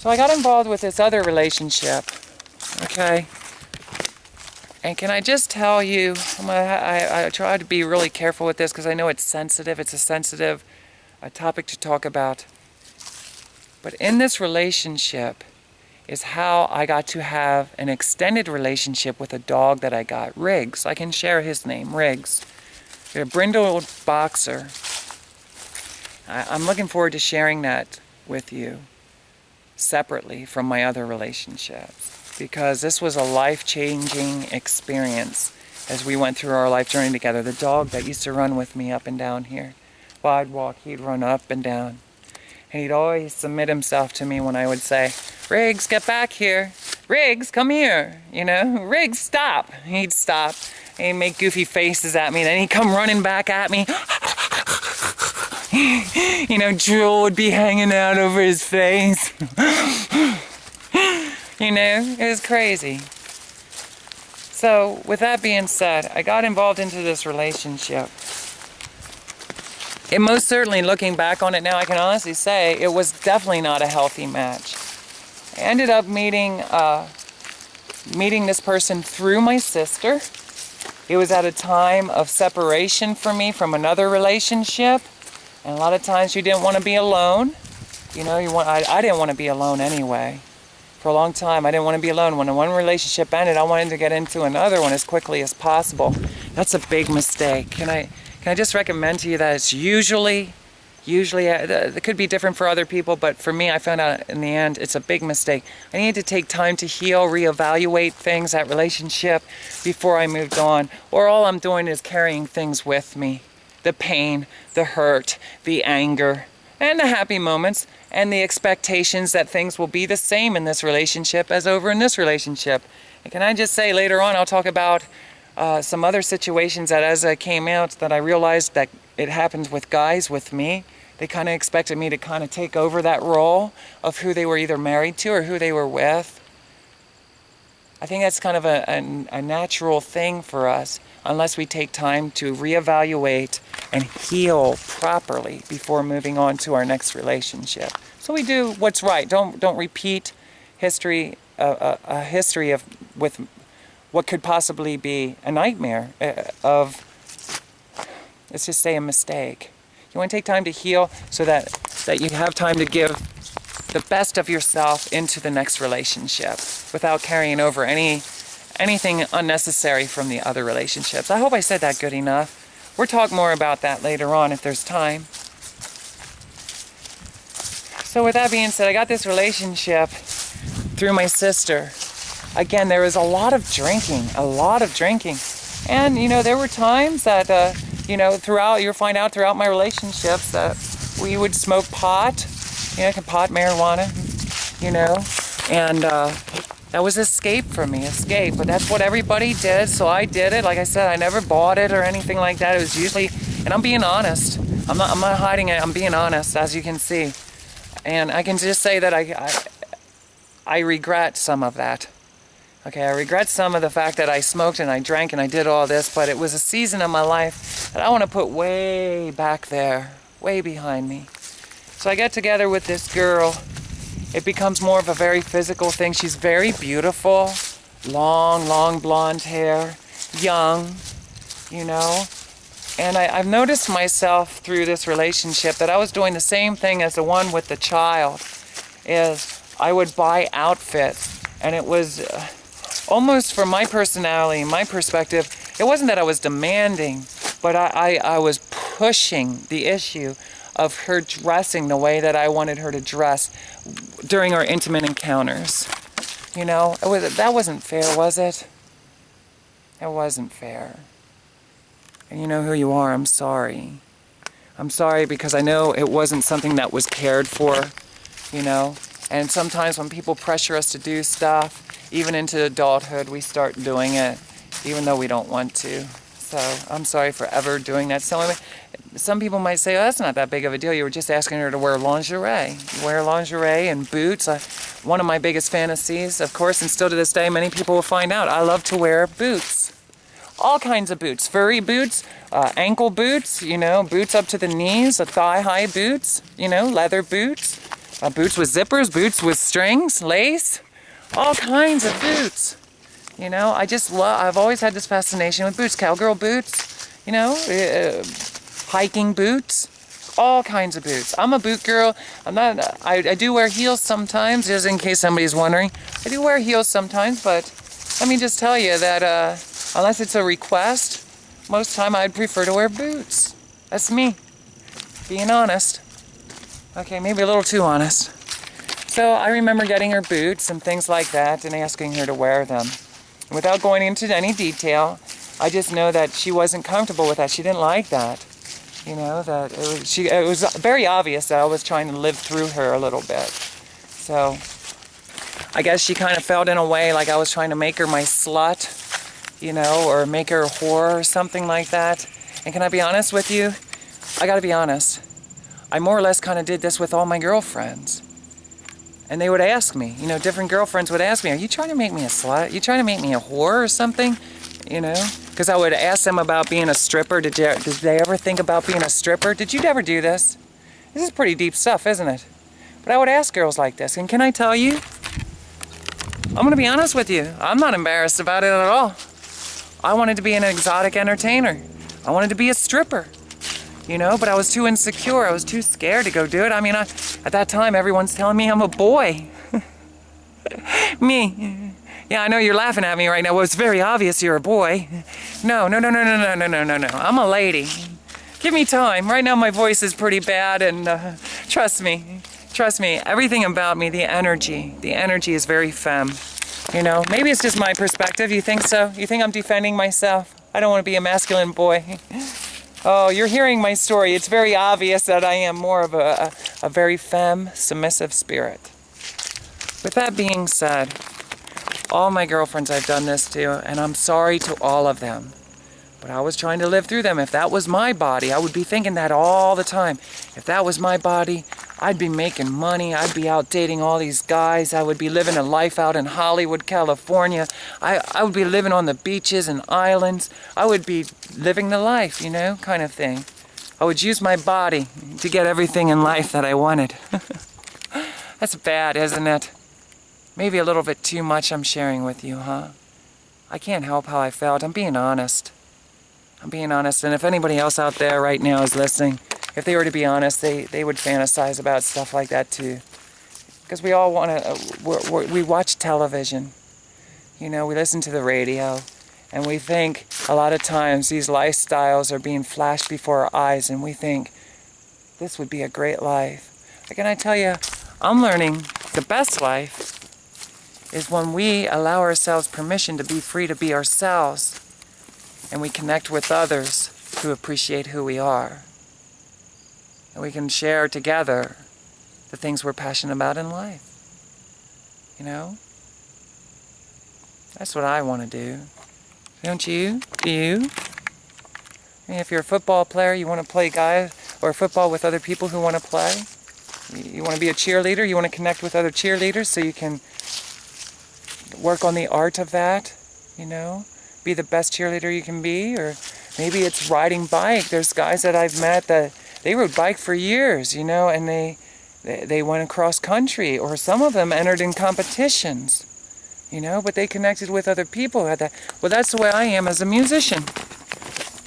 So I got involved with this other relationship, okay? And can I just tell you, I try to be really careful with this because I know it's sensitive. It's a sensitive topic to talk about. But in this relationship is how I got to have an extended relationship with a dog that I got, Riggs. I can share his name, Riggs. He's a brindled boxer. I'm looking forward to sharing that with you separately from my other relationships, because this was a life-changing experience as we went through our life journey together. The dog that used to run with me up and down here, while I'd walk, he'd run up and down. And he'd always submit himself to me when I would say, Riggs, get back here. Riggs, come here. You know, Riggs, stop. He'd stop. And he'd make goofy faces at me. Then he'd come running back at me. You know, drool would be hanging out over his face. You know, it was crazy. So, with that being said, I got involved into this relationship. And most certainly, looking back on it now, I can honestly say it was definitely not a healthy match. I ended up meeting this person through my sister. It was at a time of separation for me from another relationship. And a lot of times you didn't want to be alone. You know, I didn't want to be alone anyway. For a long time, I didn't want to be alone. When one relationship ended, I wanted to get into another one as quickly as possible. That's a big mistake. Can I just recommend to you that it's usually, it could be different for other people, but for me, I found out in the end, it's a big mistake. I needed to take time to heal, reevaluate things, that relationship, before I moved on. Or all I'm doing is carrying things with me. The pain, the hurt, the anger, and the happy moments, and the expectations that things will be the same in this relationship as over in this relationship. And can I just say, later on, I'll talk about some other situations that as I came out, that I realized that it happens with guys, with me. They kind of expected me to kind of take over that role of who they were either married to or who they were with. I think that's kind of a natural thing for us, unless we take time to reevaluate and heal properly before moving on to our next relationship. So we do what's right. Don't repeat history, a history with what could possibly be a nightmare of, let's just say, a mistake. You want to take time to heal so that you have time to give the best of yourself into the next relationship without carrying over anything unnecessary from the other relationships. I hope I said that good enough. We'll talk more about that later on if there's time. So with that being said, I got this relationship through my sister. Again, there was a lot of drinking. And, you know, there were times that, you know, you'll find out throughout my relationships that we would smoke pot, you know, pot, marijuana, you know, and that was escape for me, but that's what everybody did, so I did it. Like I said, I never bought it or anything like that. It was usually, and I'm being honest, I'm not hiding it, I'm being honest, as you can see. And I can just say that I regret some of that. Okay, I regret some of the fact that I smoked and I drank and I did all this, but it was a season of my life that I want to put way back there. way behind me. So I get together with this girl. It becomes more of a very physical thing. She's very beautiful, long blonde hair, young, you know. And I've noticed myself through this relationship that I was doing the same thing as the one with the child, is I would buy outfits, and it was almost from my personality, my perspective, it wasn't that I was demanding, but I was pushing the issue of her dressing the way that I wanted her to dress during our intimate encounters. You know, that wasn't fair, was it? It wasn't fair. And you know who you are, I'm sorry. I'm sorry because I know it wasn't something that was cared for, you know. And sometimes when people pressure us to do stuff, even into adulthood, we start doing it, even though we don't want to. So I'm sorry for ever doing that. So some people might say, oh, that's not that big of a deal. You were just asking her to wear lingerie. You wear lingerie and boots. One of my biggest fantasies, of course, and still to this day, many people will find out, I love to wear boots. All kinds of boots. Furry boots, ankle boots, you know, boots up to the knees, thigh-high boots, you know, leather boots, boots with zippers, boots with strings, lace, all kinds of boots. You know, I've always had this fascination with boots. Cowgirl boots, you know, hiking boots, all kinds of boots. I'm a boot girl. I do wear heels sometimes, just in case somebody's wondering. I do wear heels sometimes, but let me just tell you that unless it's a request, most time I'd prefer to wear boots. That's me, being honest. Okay, maybe a little too honest. So I remember getting her boots and things like that and asking her to wear them. Without going into any detail, I just know that she wasn't comfortable with that. She didn't like that. You know, that it was very obvious that I was trying to live through her a little bit. So I guess she kind of felt in a way like I was trying to make her my slut, you know, or make her a whore or something like that. And can I be honest with you? I gotta be honest. I more or less kind of did this with all my girlfriends. And they would ask me, you know, different girlfriends would ask me, are you trying to make me a slut? Are you trying to make me a whore or something? You know? Because I would ask them about being a stripper. Did they ever think about being a stripper? Did you ever do this? This is pretty deep stuff, isn't it? But I would ask girls like this. And can I tell you? I'm going to be honest with you. I'm not embarrassed about it at all. I wanted to be an exotic entertainer. I wanted to be a stripper. You know, but I was too insecure. I was too scared to go do it. I mean, at that time, everyone's telling me I'm a boy. Me. Yeah, I know you're laughing at me right now. Well, it's very obvious you're a boy. No. I'm a lady. Give me time. Right now, my voice is pretty bad, and trust me, everything about me, the energy is very femme. You know, maybe it's just my perspective. You think so? You think I'm defending myself? I don't want to be a masculine boy. Oh, you're hearing my story. It's very obvious that I am more of a very femme, submissive spirit. With that being said, all my girlfriends I've done this to, and I'm sorry to all of them. But I was trying to live through them. If that was my body, I would be thinking that all the time. If that was my body, I'd be making money. I'd be out dating all these guys. I would be living a life out in Hollywood, California. I would be living on the beaches and islands. I would be living the life, you know, kind of thing. I would use my body to get everything in life that I wanted. That's bad, isn't it? Maybe a little bit too much I'm sharing with you, huh? I can't help how I felt. I'm being honest. And if anybody else out there right now is listening, if they were to be honest, they would fantasize about stuff like that too. Because we all want to, we watch television, you know, we listen to the radio, and we think a lot of times these lifestyles are being flashed before our eyes, and we think, this would be a great life. But can I tell you, I'm learning the best life is when we allow ourselves permission to be free to be ourselves, and we connect with others who appreciate who we are. And we can share together the things we're passionate about in life. You know? That's what I want to do. Don't you? Do you? I mean, if you're a football player, you want to play or football with other people who want to play. You want to be a cheerleader, you want to connect with other cheerleaders so you can work on the art of that, you know? Be the best cheerleader you can be, or maybe it's riding bike. There's guys that I've met that they rode bike for years, you know, and they went across country, or some of them entered in competitions, you know, but they connected with other people. Well, that's the way I am as a musician.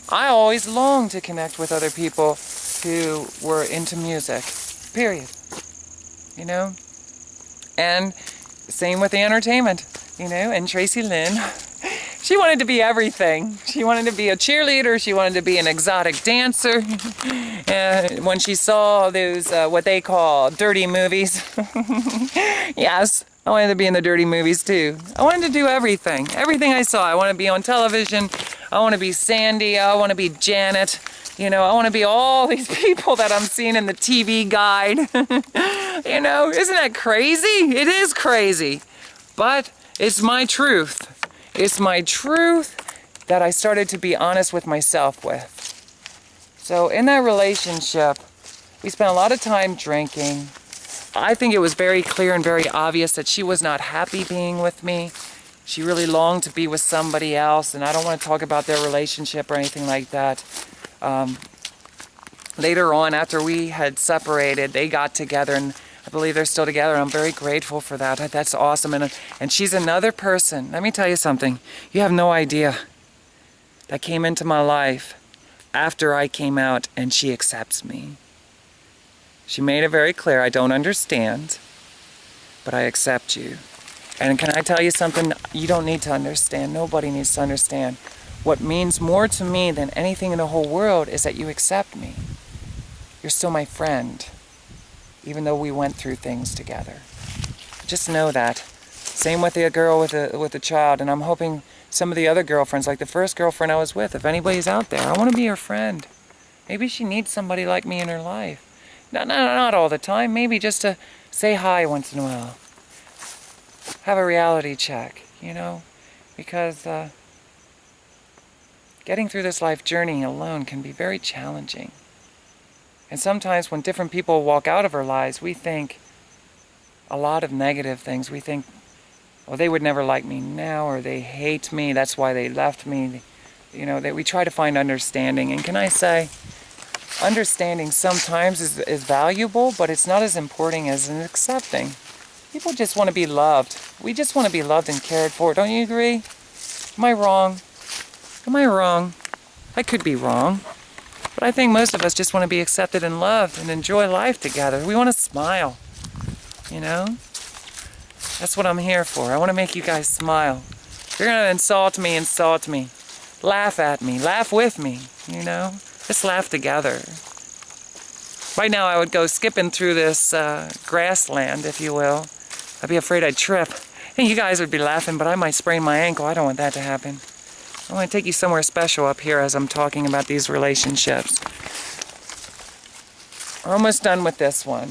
I always longed to connect with other people who were into music, period, you know. And same with the entertainment, you know, and Tracilyn, she wanted to be everything. She wanted to be a cheerleader, she wanted to be an exotic dancer. And when she saw those, what they call dirty movies, yes, I wanted to be in the dirty movies too. I wanted to do everything. Everything I saw. I want to be on television. I want to be Sandy. I want to be Janet. You know, I want to be all these people that I'm seeing in the TV guide. You know, isn't that crazy? It is crazy. But it's my truth. It's my truth that I started to be honest with myself with. So in that relationship, we spent a lot of time drinking. I think it was very clear and very obvious that she was not happy being with me. She really longed to be with somebody else, and I don't want to talk about their relationship or anything like that. Later on, after we had separated, they got together, and I believe they're still together, and I'm very grateful for that. That's awesome. And she's another person. Let me tell you something. You have no idea. That came into my life after I came out, and she accepts me. She made it very clear, I don't understand, but I accept you. And can I tell you something? You don't need to understand. Nobody needs to understand. What means more to me than anything in the whole world is that you accept me. You're still my friend, even though we went through things together. Just know that. Same with the girl with the child, and I'm hoping some of the other girlfriends, like the first girlfriend I was with, if anybody's out there, I want to be her friend. Maybe she needs somebody like me in her life. Not all the time, maybe just to say hi once in a while. Have a reality check, you know, because getting through this life journey alone can be very challenging. And sometimes when different people walk out of our lives, we think a lot of negative things. We think, well, they would never like me now, or they hate me, that's why they left me. You know, we try to find understanding. And can I say, understanding sometimes is valuable, but it's not as important as an accepting. People just want to be loved. We just want to be loved and cared for. Don't you agree? Am I wrong? Am I wrong? I could be wrong. But I think most of us just want to be accepted and loved and enjoy life together. We want to smile. You know? That's what I'm here for. I want to make you guys smile. If you're going to insult me, insult me. Laugh at me. Laugh with me. You know? Let's laugh together. Right now I would go skipping through this grassland, if you will. I'd be afraid I'd trip. And you guys would be laughing, but I might sprain my ankle. I don't want that to happen. I want to take you somewhere special up here as I'm talking about these relationships. We're almost done with this one.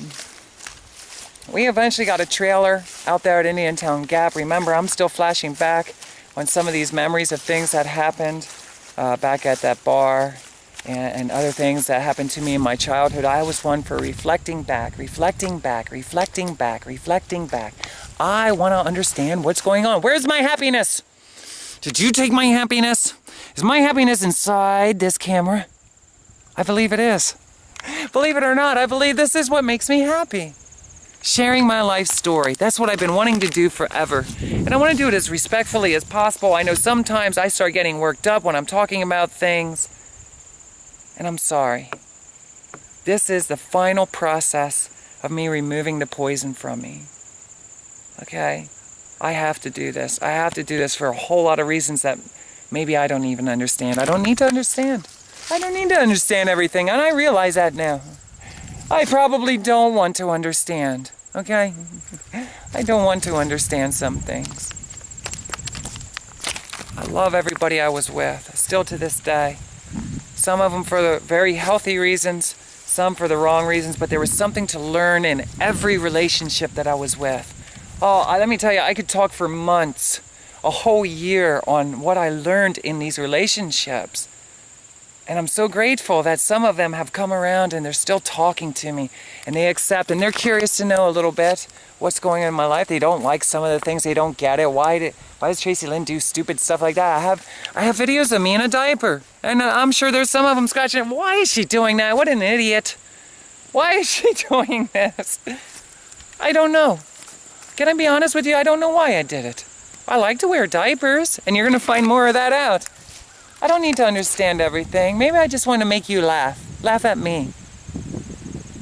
We eventually got a trailer out there at Indiantown Gap. Remember, I'm still flashing back on some of these memories of things that happened back at that bar. And other things that happened to me in my childhood. I was one for reflecting back, reflecting back, reflecting back, reflecting back. I want to understand what's going on. Where's my happiness? Did you take my happiness? Is my happiness inside this camera? I believe it is. Believe it or not, I believe this is what makes me happy. Sharing my life story. That's what I've been wanting to do forever. And I want to do it as respectfully as possible. I know sometimes I start getting worked up when I'm talking about things. And I'm sorry. This is the final process of me removing the poison from me. Okay? I have to do this. I have to do this for a whole lot of reasons that maybe I don't even understand. I don't need to understand. I don't need to understand everything, and I realize that now. I probably don't want to understand. Okay? I don't want to understand some things. I love everybody I was with, still to this day. Some of them for the very healthy reasons, some for the wrong reasons, but there was something to learn in every relationship that I was with. Oh, let me tell you, I could talk for months, a whole year on what I learned in these relationships. And I'm so grateful that some of them have come around and they're still talking to me and they accept and they're curious to know a little bit what's going on in my life. They don't like some of the things. They don't get it. Why does Tracilyn do stupid stuff like that? I have videos of me in a diaper, and I'm sure there's some of them scratching. Why is she doing that? What an idiot. Why is she doing this? I don't know. Can I be honest with you? I don't know why I did it. I like to wear diapers, and you're going to find more of that out. I don't need to understand everything. Maybe I just want to make you laugh. Laugh at me.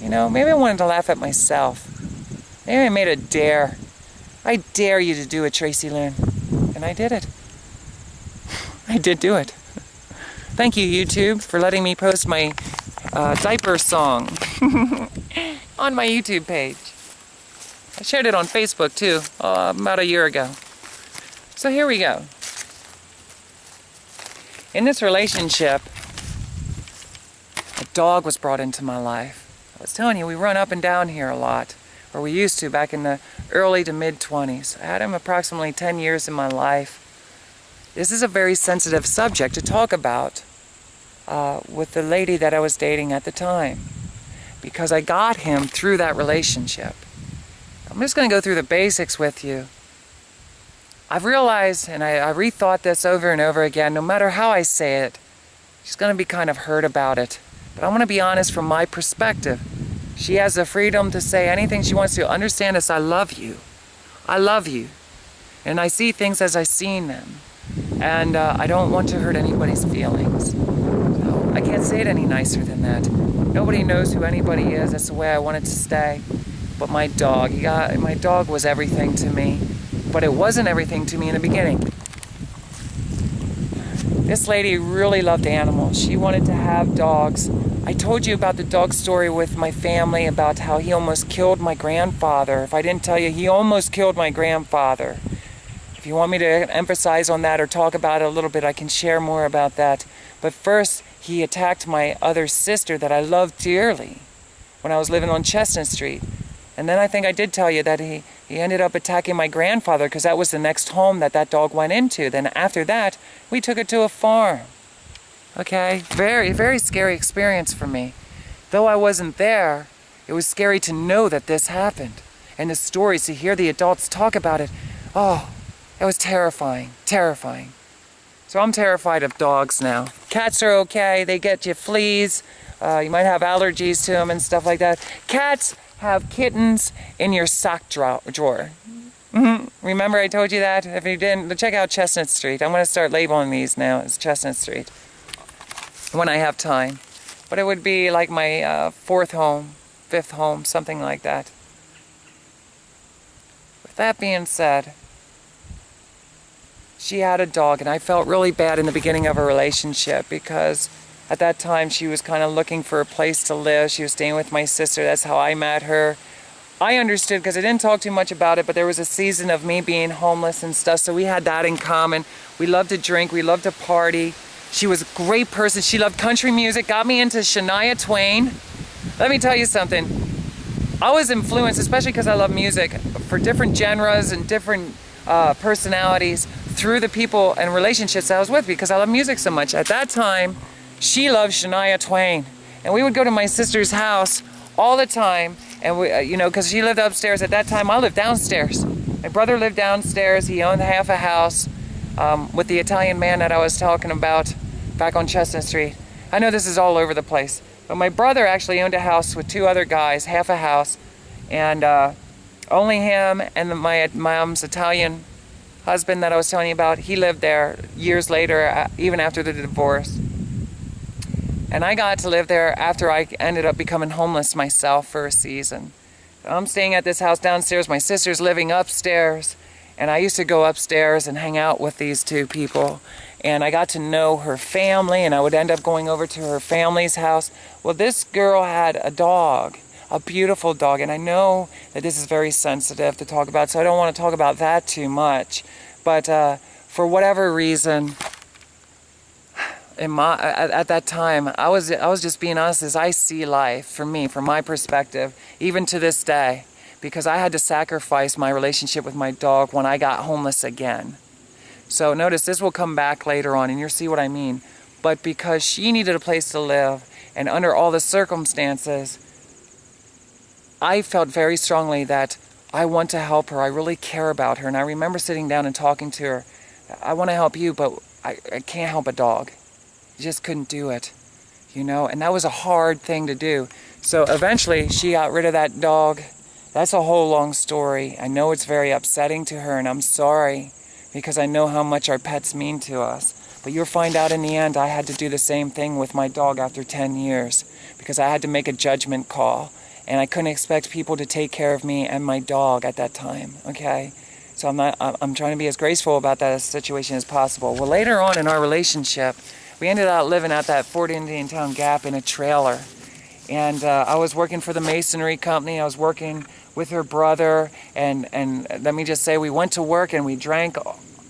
You know, maybe I wanted to laugh at myself. Maybe I made a dare. I dare you to do it, Tracilyn. And I did it. I did do it. Thank you, YouTube, for letting me post my diaper song on my YouTube page. I shared it on Facebook, too, about a year ago. So here we go. In this relationship, a dog was brought into my life. I was telling you, we run up and down here a lot, or we used to back in the early to mid-20s. I had him approximately 10 years in my life. This is a very sensitive subject to talk about with the lady that I was dating at the time, because I got him through that relationship. I'm just going to go through the basics with you. I've realized, and I rethought this over and over again, no matter how I say it, she's going to be kind of hurt about it. But I'm going to be honest from my perspective. She has the freedom to say anything she wants to. Understand this, I love you. I love you. And I see things as I've seen them. And I don't want to hurt anybody's feelings. So I can't say it any nicer than that. Nobody knows who anybody is. That's the way I want it to stay. But my dog, my dog was everything to me. But it wasn't everything to me in the beginning. This lady really loved animals. She wanted to have dogs. I told you about the dog story with my family, about how he almost killed my grandfather. If I didn't tell you, he almost killed my grandfather. If you want me to emphasize on that or talk about it a little bit, I can share more about that. But first, he attacked my other sister that I loved dearly when I was living on Chestnut Street. And then I think I did tell you that he ended up attacking my grandfather, because that was the next home that dog went into. Then after that, we took it to a farm. Okay? Very, very scary experience for me. Though I wasn't there, it was scary to know that this happened. And the stories, to hear the adults talk about it, oh, it was terrifying, terrifying. So I'm terrified of dogs now. Cats are okay. They get you fleas. You might have allergies to them and stuff like that. Cats have kittens in your sock drawer. Remember I told you that? If you didn't, check out Chestnut Street. I'm going to start labeling these now as Chestnut Street when I have time. But it would be like my fourth home, fifth home, something like that. With that being said, she had a dog, and I felt really bad in the beginning of a relationship, because at that time she was kind of looking for a place to live. She was staying with my sister. That's how I met her. I understood, because I didn't talk too much about it, but there was a season of me being homeless and stuff, so we had that in common. We loved to drink. We loved to party. She was a great person. She loved country music, got me into Shania Twain. Let me tell you something. I was influenced, especially because I love music, for different genres and different personalities through the people and relationships I was with, because I love music so much. At that time, she loved Shania Twain. And we would go to my sister's house all the time, and we, because she lived upstairs. At that time, I lived downstairs. My brother lived downstairs. He owned half a house with the Italian man that I was talking about back on Chestnut Street. I know this is all over the place, but my brother actually owned a house with two other guys, half a house, and only him and my mom's Italian husband that I was telling you about, he lived there years later, even after the divorce. And I got to live there after I ended up becoming homeless myself for a season. I'm staying at this house downstairs. My sister's living upstairs. And I used to go upstairs and hang out with these two people. And I got to know her family, and I would end up going over to her family's house. Well, this girl had a dog, a beautiful dog. And I know that this is very sensitive to talk about, so I don't want to talk about that too much. But for whatever reason, at that time, I was just being honest as I see life, for me, from my perspective, even to this day, because I had to sacrifice my relationship with my dog when I got homeless again. So notice this will come back later on, and you'll see what I mean. but because she needed a place to live, and under all the circumstances, I felt very strongly that I want to help her. I really care about her. And I remember sitting down and talking to her. I want to help you, but I can't help a dog. I just couldn't do it, you know? And that was a hard thing to do. So eventually she got rid of that dog. That's a whole long story. I know it's very upsetting to her, and I'm sorry because I know how much our pets mean to us. But you'll find out in the end I had to do the same thing with my dog after 10 years because I had to make a judgment call. And I couldn't expect people to take care of me and my dog at that time, okay? So I'm trying to be as graceful about that situation as possible. Well, later on in our relationship, we ended up living at that Fort Indian Town Gap in a trailer. And I was working for the masonry company. I was working with her brother. And let me just say, we went to work and we drank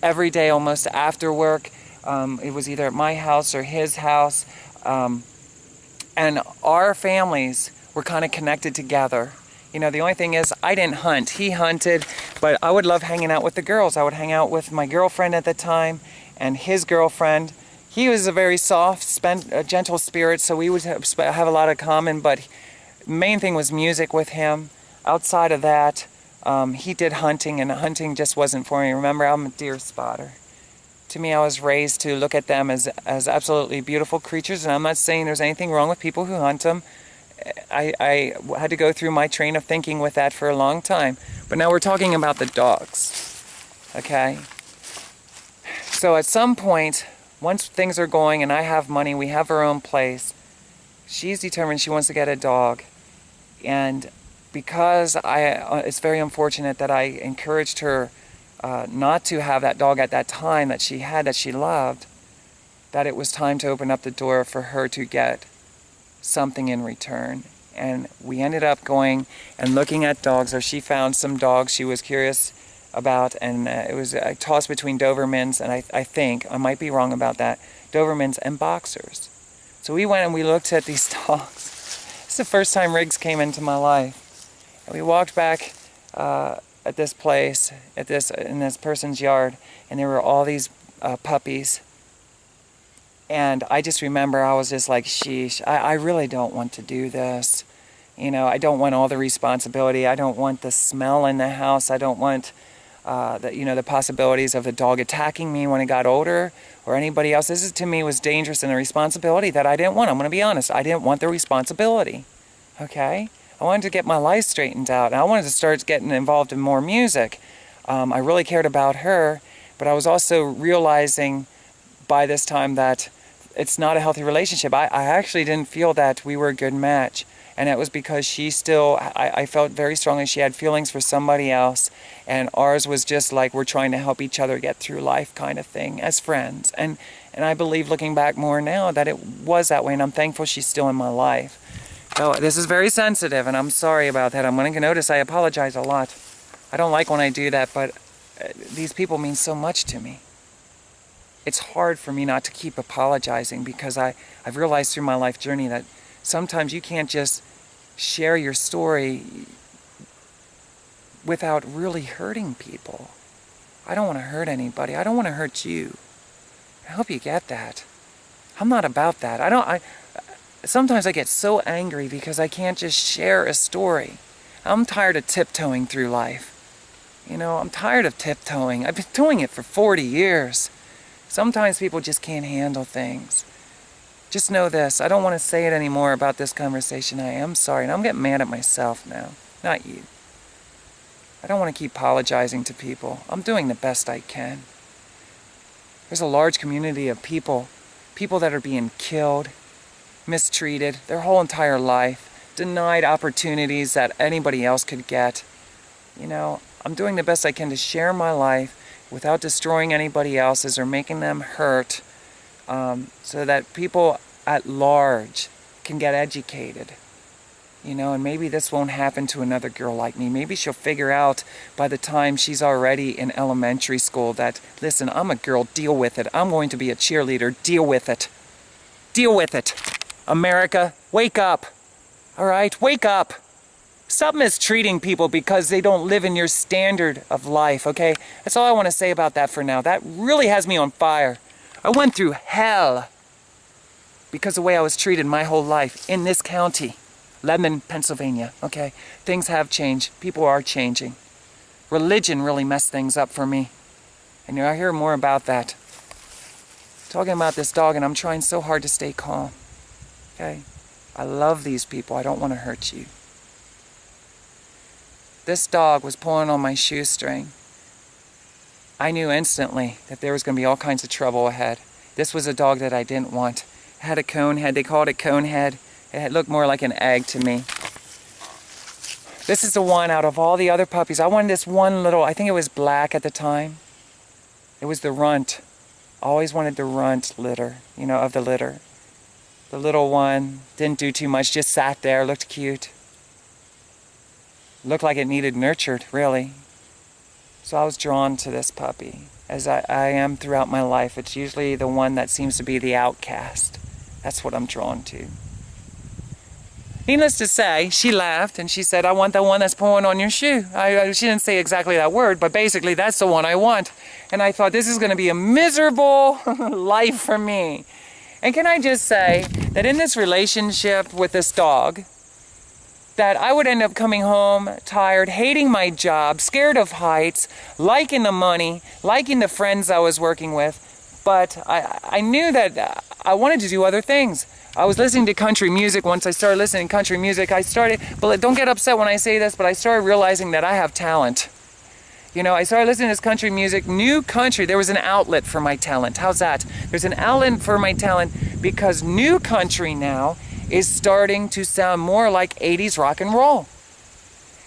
every day almost after work. It was either at my house or his house. And our families were kind of connected together. You know, the only thing is I didn't hunt. He hunted, but I would love hanging out with the girls. I would hang out with my girlfriend at the time and his girlfriend. He was a very soft, gentle spirit, so we would have a lot of common, but the main thing was music with him. Outside of that, he did hunting, and hunting just wasn't for me. Remember, I'm a deer spotter. To me, I was raised to look at them as absolutely beautiful creatures, and I'm not saying there's anything wrong with people who hunt them. I had to go through my train of thinking with that for a long time. But now we're talking about the dogs, okay? So at some point, once things are going and I have money, we have our own place, she's determined she wants to get a dog. And because it's very unfortunate that I encouraged her not to have that dog at that time that she had, that she loved, that it was time to open up the door for her to get something in return. And we ended up going and looking at dogs, or she found some dogs she was curious about, and it was a toss between Dobermans and I think, I might be wrong about that, Dobermans and Boxers. So we went and we looked at these dogs. It's the first time Riggs came into my life. And we walked back at this place, in this person's yard, and there were all these puppies. And I just remember I was just like, sheesh, I really don't want to do this. You know, I don't want all the responsibility. I don't want the smell in the house. I don't want the possibilities of the dog attacking me when it got older or anybody else. This to me was dangerous and a responsibility that I didn't want. I'm going to be honest. I didn't want the responsibility. Okay? I wanted to get my life straightened out. And I wanted to start getting involved in more music. I really cared about her, but I was also realizing by this time that it's not a healthy relationship. I actually didn't feel that we were a good match. And it was because she still, I felt very strongly she had feelings for somebody else. And ours was just like we're trying to help each other get through life kind of thing as friends. And I believe looking back more now that it was that way. And I'm thankful she's still in my life. So this is very sensitive and I'm sorry about that. I'm going to notice I apologize a lot. I don't like when I do that, but these people mean so much to me. It's hard for me not to keep apologizing because I've realized through my life journey that sometimes you can't just share your story without really hurting people. I don't want to hurt anybody. I don't want to hurt you. I hope you get that. I'm not about that. Sometimes I get so angry because I can't just share a story. I'm tired of tiptoeing through life. You know, I'm tired of tiptoeing. I've been doing it for 40 years. Sometimes people just can't handle things. Just know this, I don't want to say it anymore about this conversation. I am sorry, and I'm getting mad at myself now, not you. I don't want to keep apologizing to people. I'm doing the best I can. There's a large community of people that are being killed, mistreated, their whole entire life, denied opportunities that anybody else could get. You know, I'm doing the best I can to share my life without destroying anybody else's or making them hurt, so that people at large can get educated. You know, and maybe this won't happen to another girl like me. Maybe she'll figure out by the time she's already in elementary school that, listen, I'm a girl, deal with it. I'm going to be a cheerleader, deal with it. Deal with it. America, wake up. All right, wake up. Stop mistreating people because they don't live in your standard of life, okay? That's all I want to say about that for now. That really has me on fire. I went through hell because of the way I was treated my whole life in this county, Lebanon, Pennsylvania, okay? Things have changed. People are changing. Religion really messed things up for me. And you'll hear more about that. Talking about this dog, and I'm trying so hard to stay calm, okay? I love these people. I don't want to hurt you. This dog was pulling on my shoestring. I knew instantly that there was going to be all kinds of trouble ahead. This was a dog that I didn't want. It had a cone head. They called it cone head. It looked more like an egg to me. This is the one out of all the other puppies. I wanted this one little, I think it was black at the time. It was the runt. I always wanted the runt litter, you know, of the litter. The little one didn't do too much, just sat there, looked cute. Looked like it needed nurtured, really. So I was drawn to this puppy, as I am throughout my life. It's usually the one that seems to be the outcast. That's what I'm drawn to. Needless to say, she laughed and she said, I want the one that's pulling on your shoe. She didn't say exactly that word, but basically that's the one I want. And I thought, this is going to be a miserable life for me. And can I just say that in this relationship with this dog, that I would end up coming home tired, hating my job, scared of heights, liking the money, liking the friends I was working with. But I knew that I wanted to do other things. I was listening to country music. Once I started listening to country music, but don't get upset when I say this, but I started realizing that I have talent. You know, I started listening to this country music, new country. There was an outlet for my talent. How's that? There's an outlet for my talent because new country now is starting to sound more like 80s rock and roll.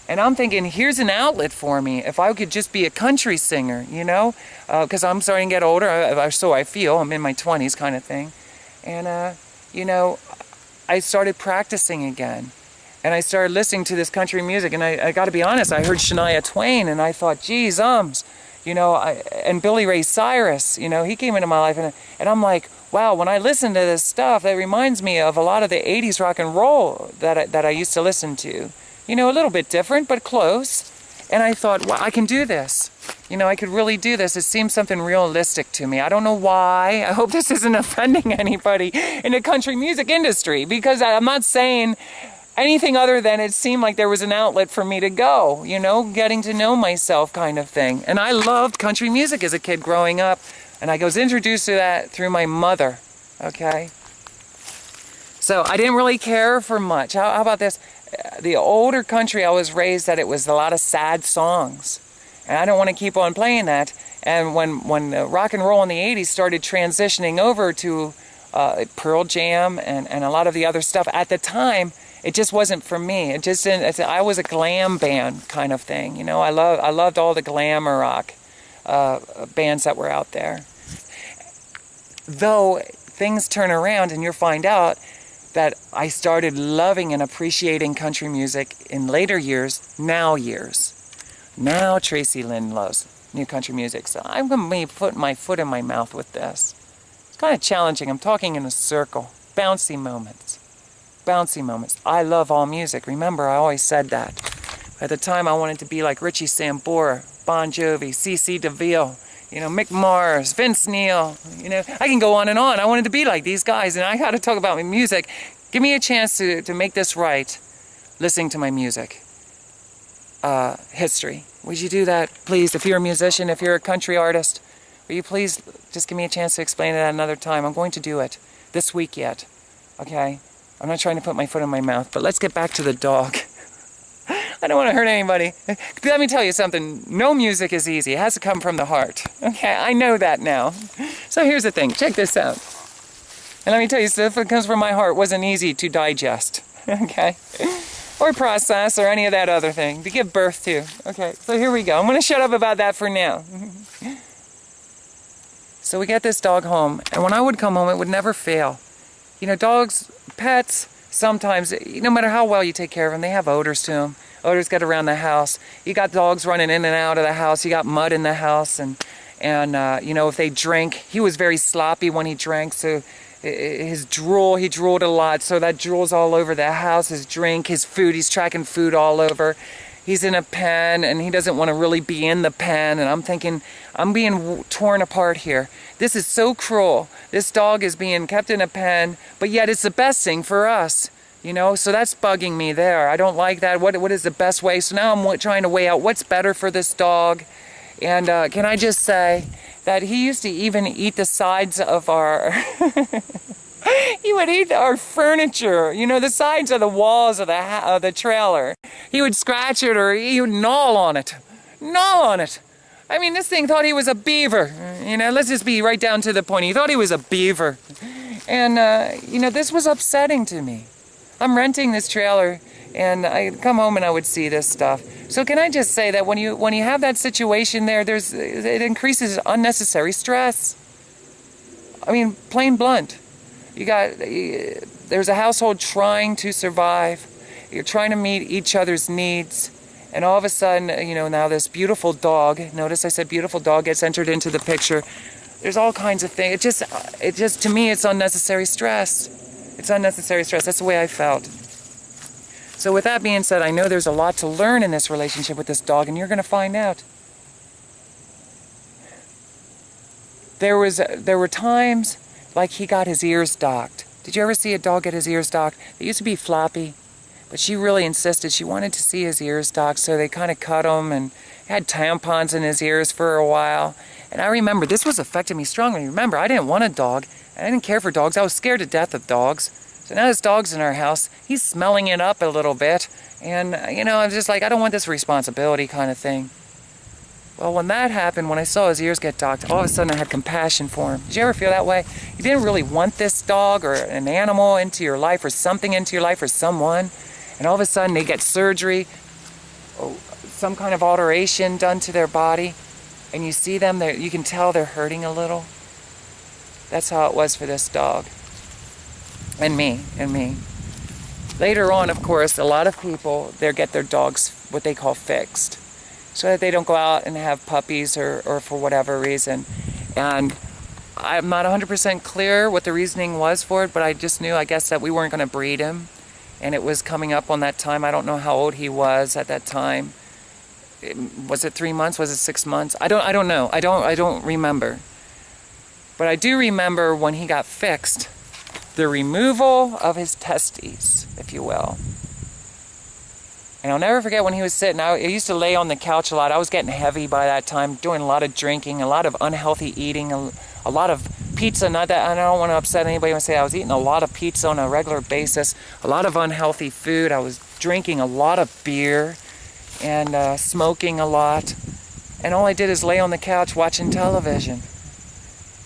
And I'm thinking, here's an outlet for me. If I could just be a country singer, you know, because I'm starting to get older, so I feel. I'm in my 20s kind of thing. And, you know, I started practicing again. And I started listening to this country music. And I got to be honest, I heard Shania Twain, and I thought, geez, you know, and Billy Ray Cyrus, you know, he came into my life. And I'm like, wow, when I listen to this stuff, that reminds me of a lot of the 80s rock and roll that I used to listen to. You know, a little bit different, but close. And I thought, well, I can do this. You know, I could really do this. It seems something realistic to me. I don't know why. I hope this isn't offending anybody in the country music industry, because I'm not saying anything other than it seemed like there was an outlet for me to go, you know, getting to know myself kind of thing. And I loved country music as a kid growing up. And I was introduced to that through my mother, okay? So I didn't really care for much. How about this? The older country I was raised that it was a lot of sad songs. And I don't want to keep on playing that. And when rock and roll in the 80s started transitioning over to Pearl Jam and a lot of the other stuff, at the time, it just wasn't for me. It just didn't. I was a glam band kind of thing. You know, I loved all the glamour rock bands that were out there. Though things turn around and you'll find out that I started loving and appreciating country music in later years. Now Tracilyn loves new country music. So I'm going to be putting my foot in my mouth with this. It's kind of challenging. I'm talking in a circle. Bouncy moments. I love all music. Remember, I always said that. At the time, I wanted to be like Richie Sambora, Bon Jovi, C.C. DeVille, you know, Mick Mars, Vince Neil. You know, I can go on and on. I wanted to be like these guys, and I got to talk about my music. Give me a chance to make this right, listening to my music. History. Would you do that, please? If you're a musician, if you're a country artist, will you please just give me a chance to explain it at another time? I'm going to do it this week yet, okay? I'm not trying to put my foot in my mouth, but let's get back to the dog. I don't want to hurt anybody. Let me tell you something. No music is easy. It has to come from the heart. Okay, I know that now. So here's the thing. Check this out. And let me tell you, stuff that comes from my heart wasn't easy to digest. Okay? Or process or any of that other thing. To give birth to. Okay, so here we go. I'm going to shut up about that for now. So we get this dog home. And when I would come home, it would never fail. You know, dogs, pets, sometimes, no matter how well you take care of them, they have odors to them. Odors get around the house. You got dogs running in and out of the house. You got mud in the house. And you know, if they drink, he was very sloppy when he drank. So his drool, he drooled a lot. So that drool's all over the house. His drink, his food, he's tracking food all over. he's in a pen and he doesn't want to really be in the pen. And I'm thinking, I'm being torn apart here. This is so cruel. This dog is being kept in a pen, but yet it's the best thing for us. You know, so that's bugging me there. I don't like that. What is the best way? So now I'm trying to weigh out what's better for this dog. And can I just say that he used to even eat the sides of our... He would eat our furniture, you know, the sides of the walls of the trailer. He would scratch it or he would gnaw on it. Gnaw on it. I mean, this thing thought he was a beaver. You know, let's just be right down to the point. He thought he was a beaver. And, you know, this was upsetting to me. I'm renting this trailer, and I'd come home and I would see this stuff. So can I just say that when you have that situation there, it increases unnecessary stress. I mean, plain blunt. There's a household trying to survive. You're trying to meet each other's needs. And all of a sudden, you know, now this beautiful dog, notice I said beautiful dog, gets entered into the picture. There's all kinds of things. It just, to me, it's unnecessary stress. It's unnecessary stress. That's the way I felt. So with that being said, I know there's a lot to learn in this relationship with this dog, and you're going to find out. There were times like he got his ears docked. Did you ever see a dog get his ears docked? They used to be floppy, but she really insisted. She wanted to see his ears docked, so they kind of cut him and had tampons in his ears for a while. And I remember this was affecting me strongly. Remember, I didn't want a dog. I didn't care for dogs. I was scared to death of dogs. So now this dog's in our house. He's smelling it up a little bit. And, you know, I'm just like, I don't want this responsibility kind of thing. Well, when that happened, when I saw his ears get docked, all of a sudden I had compassion for him. Did you ever feel that way? You didn't really want this dog or an animal into your life or something into your life or someone. And all of a sudden they get surgery or some kind of alteration done to their body. And you see them, you can tell they're hurting a little. That's how it was for this dog. And me. Later on, of course, a lot of people, they get their dogs what they call fixed. So that they don't go out and have puppies or for whatever reason. And I'm not 100% clear what the reasoning was for it, but I just knew, I guess, that we weren't going to breed him. And it was coming up on that time. I don't know how old he was at that time. Was it 3 months? Was it 6 months? I don't know. I don't remember. But I do remember when he got fixed, the removal of his testes, if you will. And I'll never forget when he was sitting. I used to lay on the couch a lot. I was getting heavy by that time, doing a lot of drinking, a lot of unhealthy eating, a lot of pizza. Not that I don't want to upset anybody when I say I was eating a lot of pizza on a regular basis, a lot of unhealthy food. I was drinking a lot of beer and smoking a lot. And all I did is lay on the couch watching television.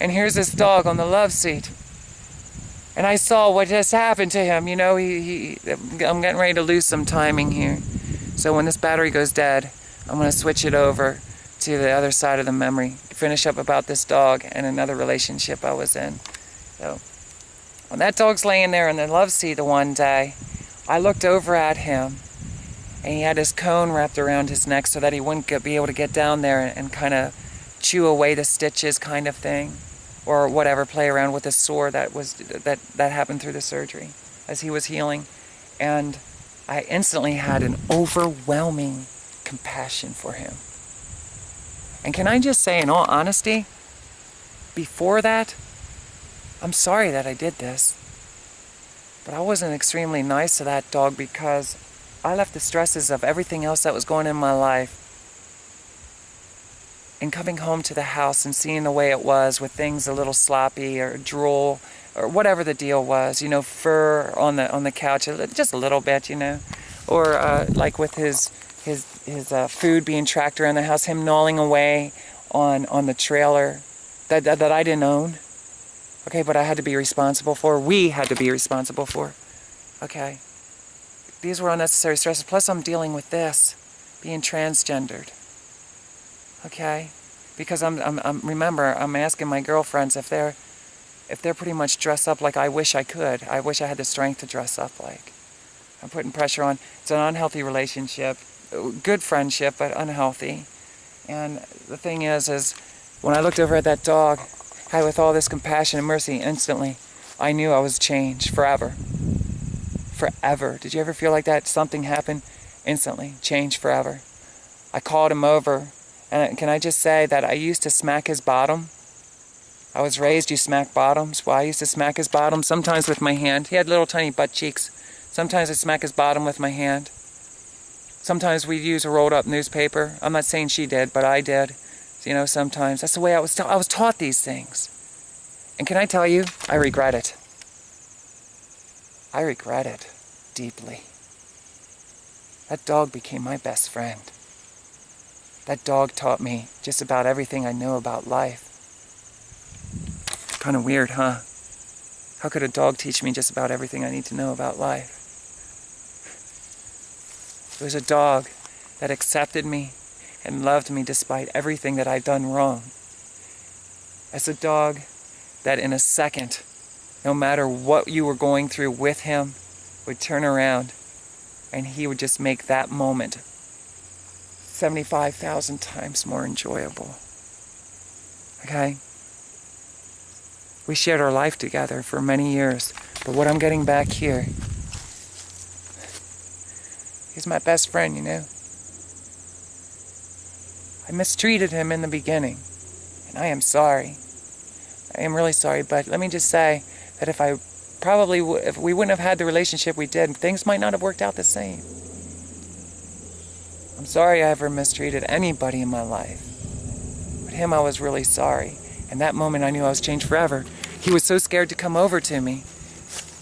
And here's this dog on the love seat. And I saw what just happened to him. You know, I'm getting ready to lose some timing here. So when this battery goes dead, I'm going to switch it over to the other side of the memory. Finish up about this dog and another relationship I was in. So when that dog's laying there in the love seat the one day, I looked over at him. And he had his cone wrapped around his neck so that he wouldn't be able to get down there and kind of chew away the stitches kind of thing. Or whatever, play around with the sore that happened through the surgery as he was healing. And I instantly had an overwhelming compassion for him. And can I just say, in all honesty, before that, I'm sorry that I did this. But I wasn't extremely nice to that dog because I left the stresses of everything else that was going on in my life. And coming home to the house and seeing the way it was with things a little sloppy or drool or whatever the deal was, you know, fur on the couch, just a little bit, you know, or like with his food being tracked around the house, him gnawing away on the trailer that I didn't own. Okay, but I had to be responsible for. We had to be responsible for. Okay, these were unnecessary stresses. Plus, I'm dealing with this, being transgendered. Okay, because remember, I'm asking my girlfriends if they're pretty much dressed up like I wish I could. I wish I had the strength to dress up like. I'm putting pressure on. It's an unhealthy relationship, good friendship, but unhealthy. And the thing is when I looked over at that dog, with all this compassion and mercy, instantly, I knew I was changed forever. Forever. Did you ever feel like that? Something happened instantly, changed forever. I called him over, and can I just say that I used to smack his bottom. I was raised, you smack bottoms. Well, I used to smack his bottom, sometimes with my hand. He had little tiny butt cheeks. Sometimes I'd smack his bottom with my hand. Sometimes we'd use a rolled up newspaper. I'm not saying she did, but I did. You know, sometimes. That's the way I was taught these things. And can I tell you, I regret it. I regret it deeply. That dog became my best friend. That dog taught me just about everything I know about life. Kind of weird, huh? How could a dog teach me just about everything I need to know about life? It was a dog that accepted me and loved me despite everything that I'd done wrong. It's a dog that in a second, no matter what you were going through with him, would turn around and he would just make that moment 75,000 times more enjoyable. Okay? We shared our life together for many years, but what I'm getting back here, he's my best friend, you know? I mistreated him in the beginning, and I am sorry. I am really sorry, but let me just say that if we wouldn't have had the relationship we did, things might not have worked out the same. I'm sorry I ever mistreated anybody in my life. But him, I was really sorry. And that moment I knew I was changed forever. He was so scared to come over to me,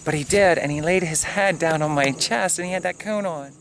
but he did, and he laid his head down on my chest, and he had that cone on.